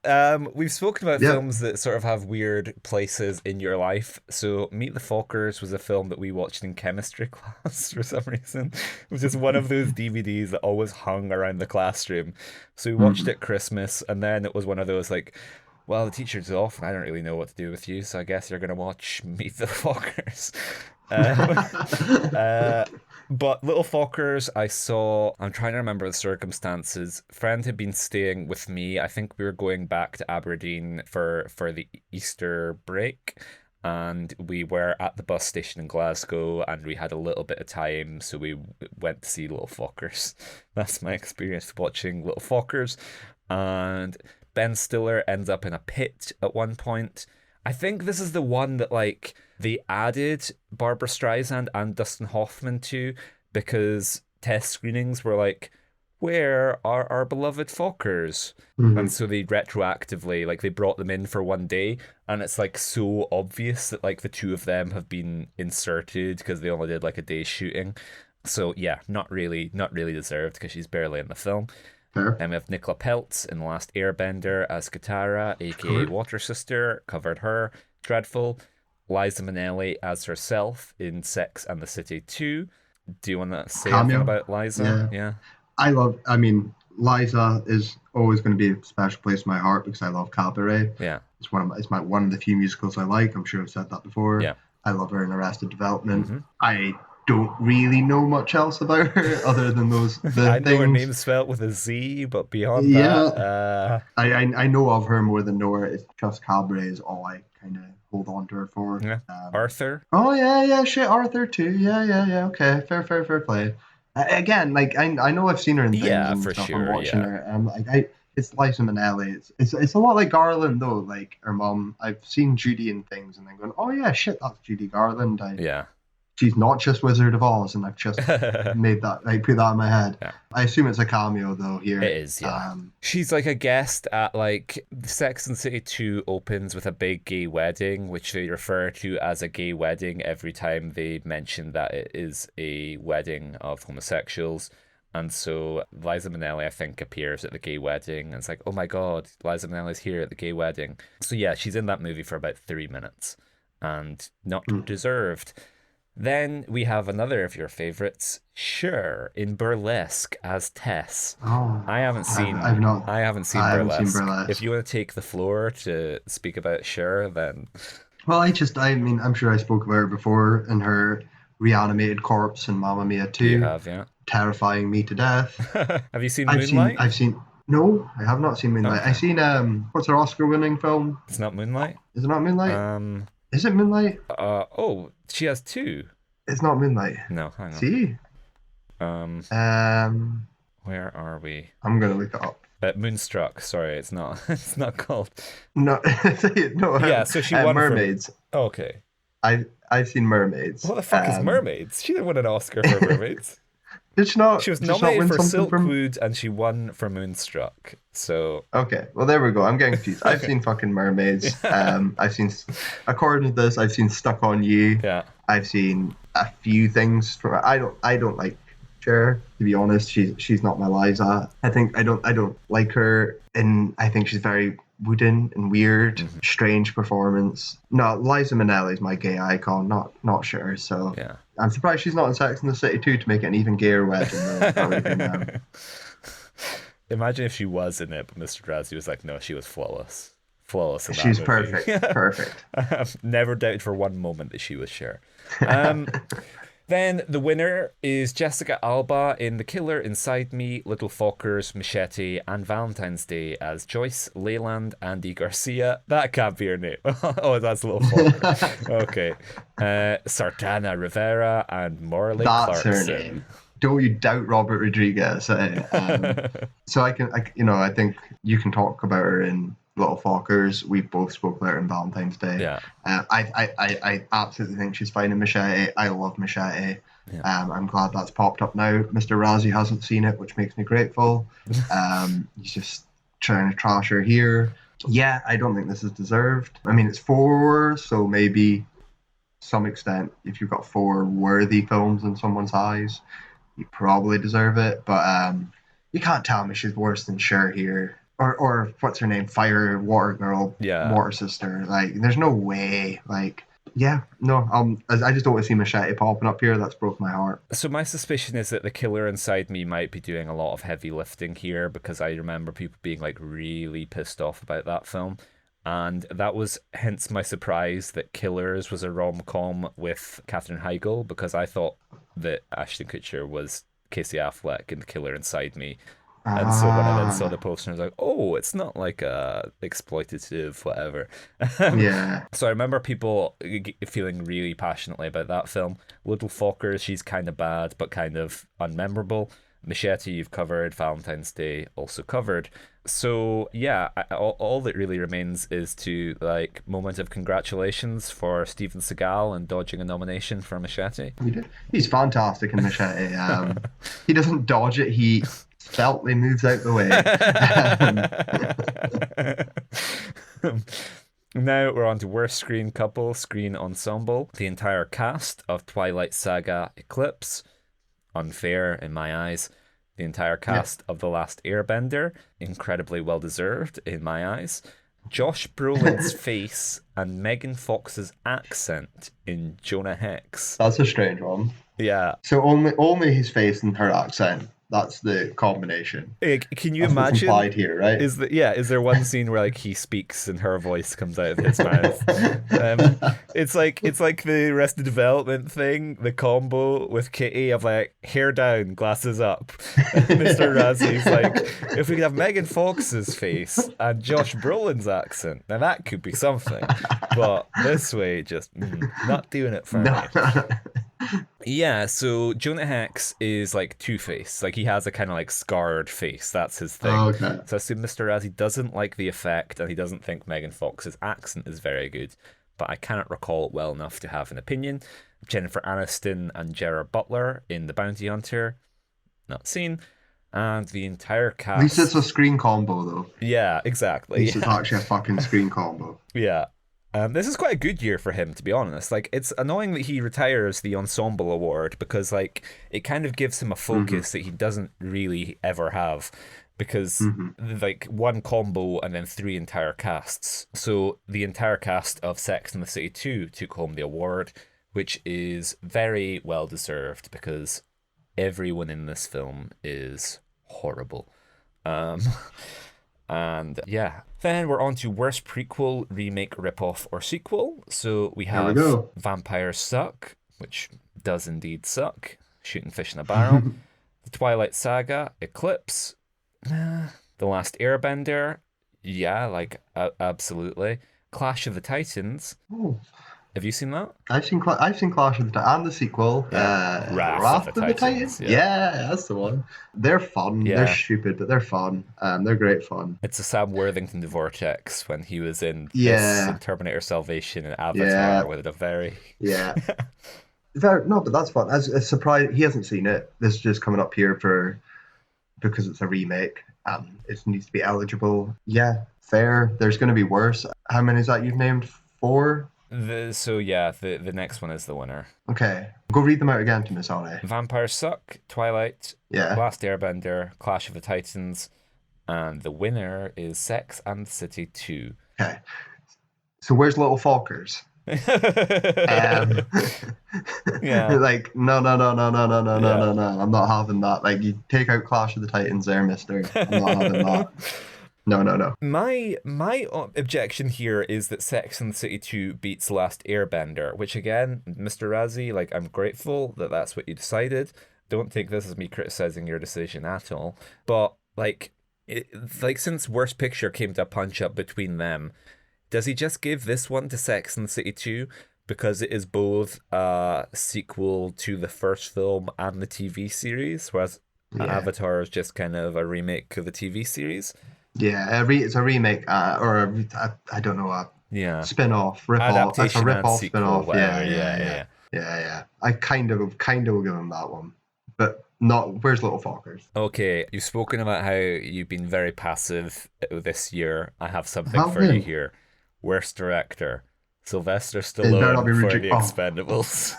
we've spoken about Yep. films that sort of have weird places in your life. So, Meet the Fockers was a film that we watched in chemistry class for some reason. It was just one of those DVDs that always hung around the classroom. So, we watched it Mm. at Christmas, and then it was one of those like, well, the teacher's off, and I don't really know what to do with you, so I guess you're gonna watch Meet the Fockers. Um, uh, but Little Fockers, I saw. I'm trying to remember the circumstances. Friend had been staying with me. I think we were going back to Aberdeen for the Easter break, and we were at the bus station in Glasgow, and we had a little bit of time, so we went to see Little Fockers. That's my experience watching Little Fockers, and Ben Stiller ends up in a pit at one point. I think this is the one that like they added Barbara Streisand and Dustin Hoffman to because test screenings were like, where are our beloved Fockers? And Mhm. so they retroactively like they brought them in for one day, and it's like so obvious that like the two of them have been inserted because they only did like a day's shooting. So yeah, not really deserved because she's barely in the film. Fair. And we have Nicola Peltz in The Last Airbender as Katara, Of aka course. Water Sister, covered her. Dreadful. Liza Minnelli as herself in Sex and the City 2. Do you want to say anything Cameo. about Liza? Yeah. Yeah. I mean, Liza is always going to be a special place in my heart because I love Cabaret. Yeah. It's one of the few musicals I like. I'm sure I've said that before. Yeah. I love her in Arrested Development. hmm I don't really know much else about her other than the I know her things. name's spelled with a Z, but beyond that, Yeah, I know of her more than know her. It's just Cabaret is all I kind of hold on to her for. yeah. Arthur. Oh yeah, yeah, shit, Arthur too. Yeah, yeah, yeah. Okay, fair play. Again, like I know I've seen her in things Yeah, and for stuff. I'm sure. watching Yeah. her. It's Liza Minnelli. It's a lot like Garland though. Like her mom, I've seen Judy in things and then going, oh yeah, shit, that's Judy Garland. Yeah. She's not just Wizard of Oz, and I've just made that like put that in my head. Yeah. I assume it's a cameo though It here. is, yeah. She's like a guest at like Sex and the City 2 opens with a big gay wedding, which they refer to as a gay wedding every time they mention that it is a wedding of homosexuals. And so Liza Minnelli, I think, appears at the gay wedding and it's like, oh my god, Liza Minnelli's here at the gay wedding. So yeah, she's in that movie for about 3 minutes and not Mm. deserved. Then we have another of your favorites, Cher in Burlesque as Tess. Oh, I haven't seen I've not. I haven't seen I haven't seen Burlesque. If Burlesque. you want to take the floor to speak about Cher, then Well, I mean, I'm sure I spoke about her before in her reanimated corpse in Mamma Mia you 2, have, yeah. terrifying me to death. Have you seen Moonlight? No, I have not seen Moonlight. Okay. I've seen, what's her Oscar-winning film? It's not Moonlight. Is it not Moonlight? Um. Is it Moonlight? Oh, she has two. It's not Moonlight. No, hang on. See? Um. Um, Where are we? I'm gonna look it up. Moonstruck. Sorry, it's not. It's not called. No, no. Yeah. So she won Mermaids. For... Okay. I've seen Mermaids. What the fuck is Mermaids? She didn't win an Oscar for Mermaids. Did she not? She was Did she not nominated win for something from? Silkwood and she won for Moonstruck. So Okay, well there we go. I'm getting confused. I've seen fucking Mermaids. I've seen, according to this, I've seen Stuck on You. yeah. I've seen a few things from. I don't like Cher, to be honest. She's not my Liza. I don't like her, and I think she's very wooden and weird, strange performance. No, Liza Minnelli is my gay icon, not Cher. So Yeah. I'm surprised she's not in Sex and the City too to make it an even gayer wedding. Though. That would have been, Imagine if she was in it, but Mr. Drowsy was like, no, she was flawless. Flawless in that she's movie. perfect, perfect. I've never doubted for one moment that she was Cher. Then the winner is Jessica Alba in The Killer Inside Me, Little Fockers, Machete, and Valentine's Day as Joyce Leyland Andy Garcia. That can't be her name. Oh, that's Little Focker. Okay. Sartana Rivera and Morley That's Clarkson. her name. Don't you doubt Robert Rodriguez. So I think you can talk about her in Little Fockers. We both spoke about her in Valentine's Day. Yeah. I absolutely think she's fine in Machete. I love Machete. Yeah. I'm glad that's popped up now. Mr. Razzie hasn't seen it, which makes me grateful. He's just trying to trash her here. Yeah, I don't think this is deserved. I mean, it's 4, so maybe some extent, if you've got 4 worthy films in someone's eyes, you probably deserve it. But you can't tell me she's worse than Cher here. Or what's her name? Fire Water Girl, Yeah. Water Sister. Like, there's no way. Like, yeah, no. I just don't want to see Machete popping up here. That's broke my heart. So my suspicion is that the killer inside me might be doing a lot of heavy lifting here, because I remember people being like really pissed off about that film. And that was hence my surprise that Killers was a rom-com with Katherine Heigl, because I thought that Ashton Kutcher was Casey Affleck in The Killer Inside Me. And so when I then saw the Ah, poster, I was like, oh, it's not like a exploitative whatever. Um, yeah. so I remember people feeling really passionately about that film. Little Focker, she's kind of bad, but kind of unmemorable. Machete, you've covered. Valentine's Day, also covered. So yeah, all that really remains is to like moment of congratulations for Steven Seagal and dodging a nomination for Machete. He's fantastic in Machete. He doesn't dodge it. He stealthily moves out the way. Now we're on to worst screen couple, screen ensemble. The entire cast of Twilight Saga Eclipse, unfair in my eyes. The entire Yeah. cast of The Last Airbender, incredibly well deserved in my eyes. Josh Brolin's face and Megan Fox's accent in Jonah Hex. That's a strange one. Yeah. So only his face and her accent. That's the combination. Can you That's what's imagine? implied here, right? Is there one scene where like he speaks and her voice comes out of his mouth? It's like the Arrested Development thing, the combo with Kitty of like hair down, glasses up. Mr. Razzie's like, if we could have Megan Fox's face and Josh Brolin's accent, now that could be something. But this way, just not doing it for me. Yeah, so Jonah Hex is like Two-Face. Like he has a kind of like scarred face. That's his thing. Oh, okay. So I assume Mr. Razzie doesn't like the effect and he doesn't think Megan Fox's accent is very good. But I cannot recall it well enough to have an opinion. Jennifer Aniston and Gerard Butler in The Bounty Hunter. Not seen. And the entire At least it's cast. a screen combo, though. Yeah, At exactly. least it's actually a fucking screen combo. Yeah. This is quite a good year for him, to be honest. Like, it's annoying that he retires the ensemble award because, like, it kind of gives him a focus that he doesn't really ever have. Because, like, one combo and then three entire casts. So, the entire cast of Sex and the City 2 took home the award, which is very well deserved because everyone in this film is horrible. Um, and yeah, then we're on to worst prequel, remake, ripoff, or sequel. So we There we have go. Vampires Suck, which does indeed suck. Shooting fish in a barrel. The Twilight Saga, Eclipse. The Last Airbender. Yeah, like absolutely. Clash of the Titans. Oh, Have you seen that? I've seen Clash of the and the sequel, Wrath of the Titans, yeah. Yeah, that's the one. They're fun. Yeah. They're stupid, but they're fun. They're great fun. It's a Sam Worthington Vortex when he was in Yeah. this and Terminator Salvation and Avatar Yeah. with a very Yeah. No, but that's fun. As a surprise, he hasn't seen it. This is just coming up here because it's a remake. It needs to be eligible. Yeah, fair. There's going to be worse. How many is that you've named? 4? the next one is the winner. Okay. Go read them out again to me, sorry. Vampires Suck, Twilight, Yeah. Last Airbender, Clash of the Titans, and the winner is Sex and the City 2. Okay. So where's Little Falkers? Yeah. Like, no. I'm not having that. Like, you take out Clash of the Titans there, mister. I'm not having that. No. My objection here is that Sex and the City 2 beats Last Airbender, which again, Mr. Razzie, like I'm grateful that that's what you decided. Don't take this as me criticizing your decision at all. But like since Worst Picture came to a punch up between them, does he just give this one to Sex and the City 2 because it is both a sequel to the first film and the TV series, whereas Avatar is just kind of a remake of the TV series? Yeah, it's a remake or I don't know, a spin-off, rip-off. It's a Adaptation and rip-off, sequel, spin-off. whatever, Yeah. I kind of will give him that one, but not. Where's Little Falkers? Okay, you've spoken about how you've been very passive this year. I have something Have for you been. here. Worst director, Sylvester better not be Stallone for Rodriguez. The Expendables.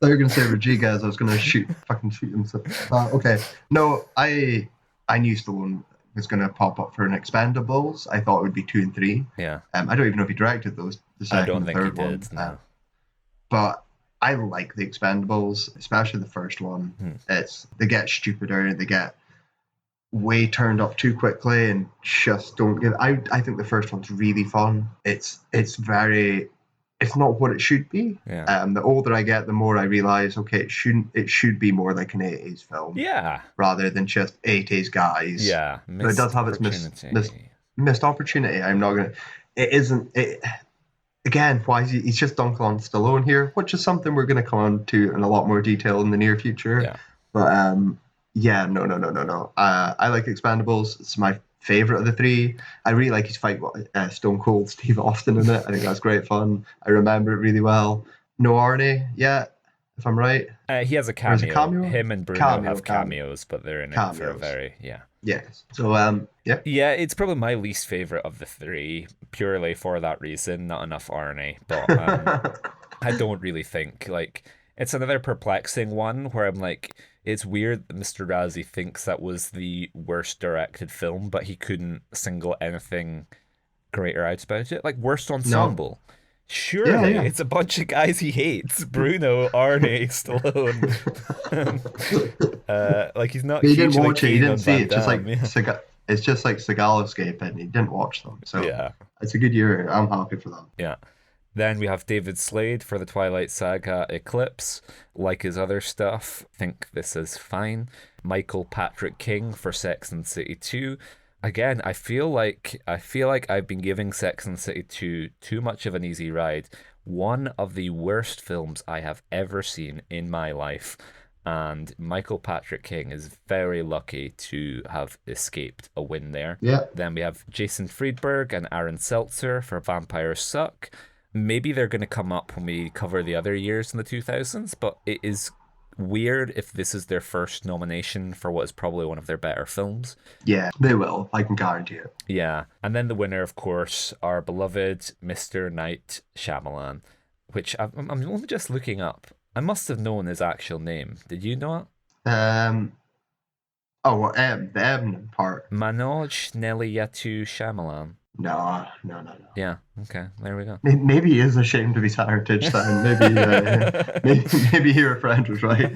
They were going to say Rodriguez. I was going to shoot him. Okay. No, I I knew Stallone was going to pop up for an Expendables. I thought it would be 2 and 3. Yeah. I don't even know if he directed those, the I second don't and think he third one. did, no. But I like the Expendables, especially the first one. They get stupider, they get way turned up too quickly and just don't give. I think the first one's really fun. It's not what it should be. Yeah. The older I get, the more I realize, okay, it should be more like an 80s film. Yeah. Rather than just 80s guys. Yeah. But it does have its missed opportunity. I'm not gonna. It isn't. It again. Why is he's just dunking on Stallone here, which is something we're going to come on to in a lot more detail in the near future. Yeah. But yeah, no. I like Expendables. It's my favorite of the three. I really like his fight with Stone Cold Steve Austin in it. I think that's great fun. I remember it really well. No Arnie yet, if I'm right. He has a cameo. Him and Bruno have cameos, but they're in it for a very Yes. So yeah. Yeah, it's probably my least favorite of the three, purely for that reason. Not enough Arnie, but I don't really think like it's another perplexing one where I'm like, it's weird that Mr. Razzie thinks that was the worst directed film, but he couldn't single anything greater out about it. Like worst ensemble. No. Surely it's a bunch of guys he hates. Bruno, Arnie, Stallone. Like he's not. He didn't watch it. He didn't see it. It's just like Seagal escaping. He didn't watch them. So it's a good year. I'm happy for them. Yeah. Then we have David Slade for the Twilight Saga Eclipse. Like his other stuff, think this is fine. Michael Patrick King for Sex and the City 2. Again, I feel like I've been giving Sex and the City 2 too much of an easy ride. One of the worst films I have ever seen in my life. And Michael Patrick King is very lucky to have escaped a win there. Yeah. Then we have Jason Friedberg and Aaron Seltzer for Vampires Suck. Maybe they're going to come up when we cover the other years in the 2000s, but it is weird if this is their first nomination for what is probably one of their better films. Yeah, they will. I can guarantee it. Yeah. And then the winner, of course, our beloved Mr. Night Shyamalan, which I'm only just looking up. I must have known his actual name. Did you know it? The M part. Manoj Neliyatu Shyamalan. No. Yeah, okay, there we go. Maybe he is ashamed of his heritage then. Maybe your friend was right.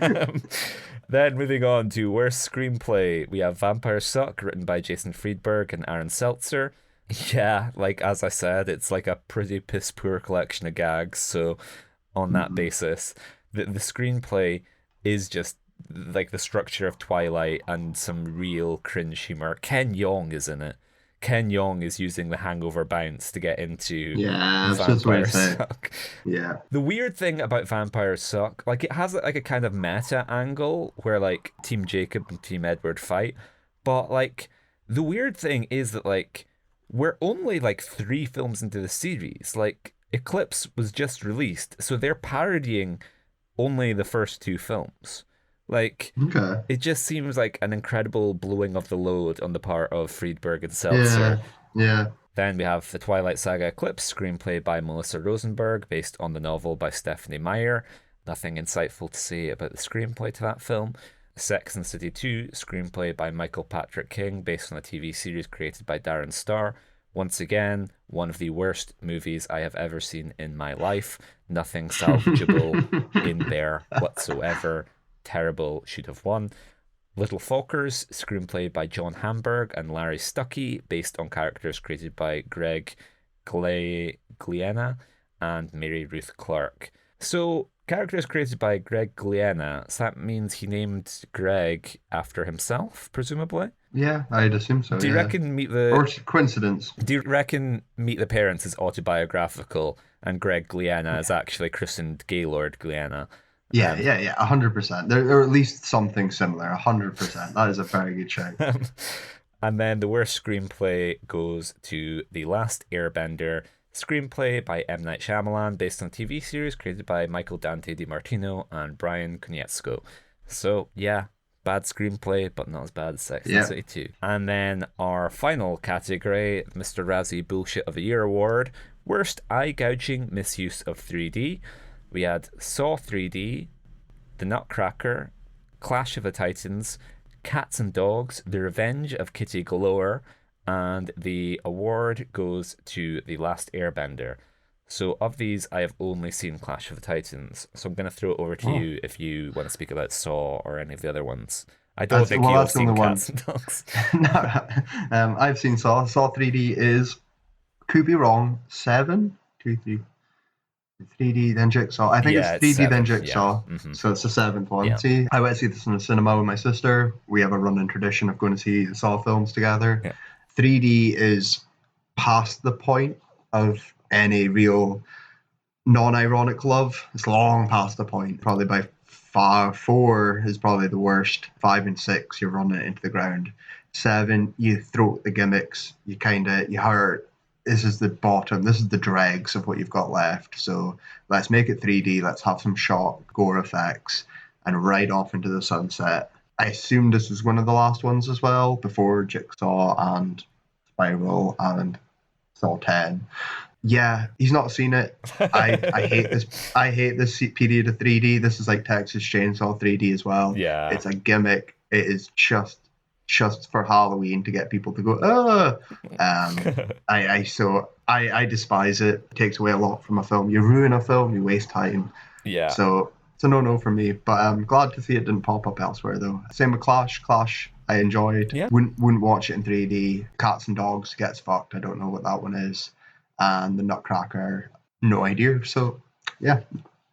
Then moving on to worst screenplay, we have Vampires Suck, written by Jason Friedberg and Aaron Seltzer. Yeah, like as I said, it's like a pretty piss poor collection of gags, so on that basis, the screenplay is just like the structure of Twilight and some real cringe humor. Ken Jeong is in it. Ken Jeong is using the hangover bounce to get into Vampires Suck. Yeah. The weird thing about Vampires Suck, like it has like a kind of meta angle where like Team Jacob and Team Edward fight, but like the weird thing is that like we're only like 3 films into the series. Like Eclipse was just released, so they're parodying only the first 2 films. Like, It just seems like an incredible blowing of the load on the part of Friedberg and Seltzer. Yeah. Then we have the Twilight Saga Eclipse, screenplay by Melissa Rosenberg, based on the novel by Stephanie Meyer. Nothing insightful to say about the screenplay to that film. Sex and the City 2, screenplay by Michael Patrick King, based on a TV series created by Darren Star. Once again, one of the worst movies I have ever seen in my life. Nothing salvageable in there whatsoever. Terrible, should have won. Little Fockers, screenplay by John Hamburg and Larry Stuckey, based on characters created by Greg Gliena and Mary Ruth Clark. So, characters created by Greg Gliena, so that means he named Greg after himself, presumably? Yeah, I'd assume so. Do you reckon or coincidence? Do you reckon Meet the Parents is autobiographical and Greg Gliena is actually christened Gaylord Gliena? Yeah, 100%. Or at least something similar, 100%. That is a very good shout. And then the worst screenplay goes to The Last Airbender, screenplay by M. Night Shyamalan, based on a TV series created by Michael Dante DiMartino and Brian Konietzko. So, yeah, bad screenplay, but not as bad as Sex and the City 2. And then our final category, Mr. Razzie Bullshit of the Year Award, worst eye-gouging misuse of 3D. We had Saw 3D, The Nutcracker, Clash of the Titans, Cats and Dogs: The Revenge of Kitty Galore, and the award goes to The Last Airbender. So of these, I have only seen Clash of the Titans. So I'm going to throw it over to you if you want to speak about Saw or any of the other ones. I don't think you've seen Cats and Dogs. No, I've seen Saw. Saw 3D is, could be wrong, 7, 2, 3. 3D then Jigsaw. I think it's 3D then Jigsaw. Yeah. Mm-hmm. So it's the 7th one. Yeah. See, I went to see this in the cinema with my sister. We have a running tradition of going to see the Saw films together. Yeah. 3D is past the point of any real non-ironic love. It's long past the point. Probably by far, 4 is probably the worst. 5 and 6, you're running it into the ground. 7, you throw the gimmicks. You hurt. This is the bottom. This is the dregs of what you've got left. So let's make it 3D. Let's have some shock, gore effects, and ride off into the sunset. I assume this was one of the last ones as well, before Jigsaw and Spiral and Saw 10. Yeah, he's not seen it. I hate this. I hate this period of 3D. This is like Texas Chainsaw 3D as well. Yeah, it's a gimmick. It is just for Halloween to get people to go, oh. I despise it. It takes away a lot from a film. You ruin a film, you waste time. Yeah. So it's a no for me. But I'm glad to see it didn't pop up elsewhere though. Same with Clash. I enjoyed. Yeah. Wouldn't watch it in 3D. Cats and Dogs gets fucked. I don't know what that one is. And the Nutcracker, no idea. So yeah.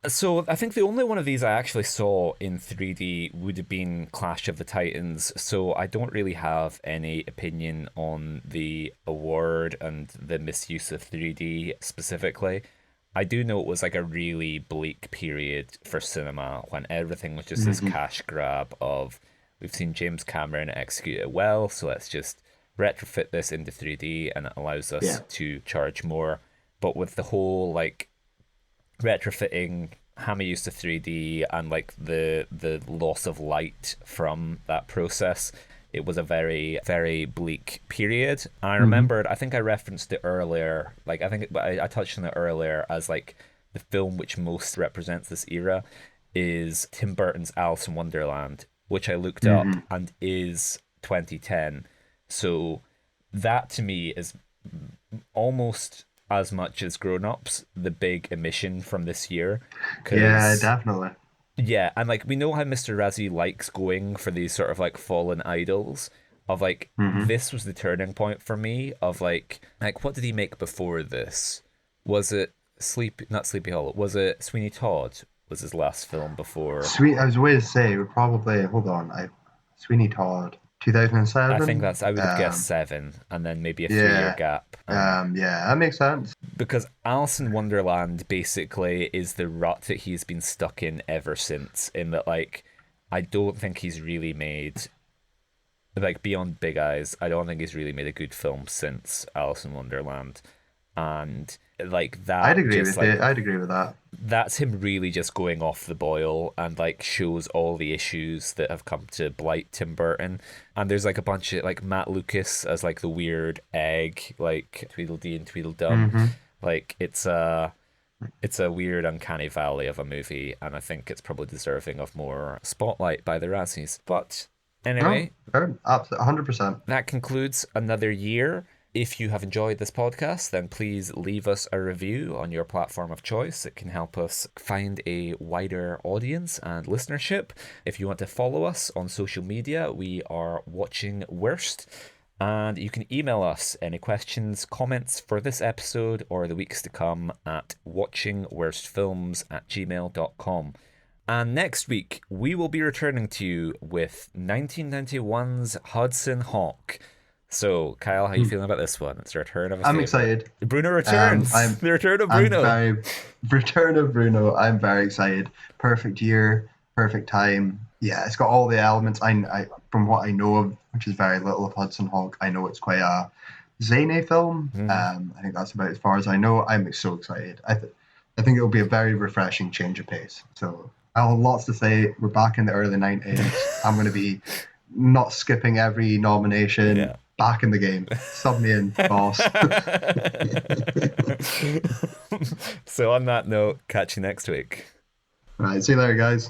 So I think the only one of these I actually saw in 3D would have been Clash of the Titans. So I don't really have any opinion on the award and the misuse of 3D specifically. I do know it was like a really bleak period for cinema when everything was just this cash grab of, we've seen James Cameron execute it well, so let's just retrofit this into 3D and it allows us to charge more. But with the whole like retrofitting, hammer use to 3D, and like the loss of light from that process, it was a very, very bleak period. And I remembered, I think I referenced it earlier, like I touched on it earlier as like the film which most represents this era is Tim Burton's Alice in Wonderland, which I looked up and is 2010. So that to me is almost as much as Grown Ups, the big emission from this year. Yeah, definitely. Yeah, and like we know how Mr. Razzie likes going for these sort of like fallen idols. Of like this was the turning point for me. Of like what did he make before this? Was it not Sleepy Hollow? Was it Sweeney Todd? Was his last film before? I was waiting to say probably. Hold on, Sweeney Todd. 2007. I think I would have guessed 7, and then maybe a 3-year gap. Yeah, that makes sense. Because Alice in Wonderland basically is the rut that he's been stuck in ever since. In that, like, I don't think he's really made, like, beyond Big Eyes, I don't think he's really made a good film since Alice in Wonderland. And like that, I'd agree with that. That's him really just going off the boil and like shows all the issues that have come to blight Tim Burton. And there's like a bunch of like Matt Lucas as like the weird egg, like Tweedledee and Tweedledum. Like it's a weird uncanny valley of a movie, and I think it's probably deserving of more spotlight by the Razzies. But anyway, 100%. That concludes another year. If you have enjoyed this podcast, then please leave us a review on your platform of choice. It can help us find a wider audience and listenership. If you want to follow us on social media, we are Watching Worst. And you can email us any questions, comments for this episode or the weeks to come at watchingworstfilms@gmail.com. And next week, we will be returning to you with 1991's Hudson Hawk. So, Kyle, how are you feeling about this one? It's the return of a favorite. Excited. Bruno returns. The return of Bruno. Return of Bruno. I'm very excited. Perfect year, perfect time. Yeah, it's got all the elements. I from what I know of, which is very little of Hudson Hawk, I know it's quite a zany film. I think that's about as far as I know. I'm so excited. I think it'll be a very refreshing change of pace. So I have lots to say. We're back in the early 90s. I'm going to be not skipping every nomination. Yeah. Back in the game. Sub me in, boss. So on that note, catch you next week. Right, see you later, guys.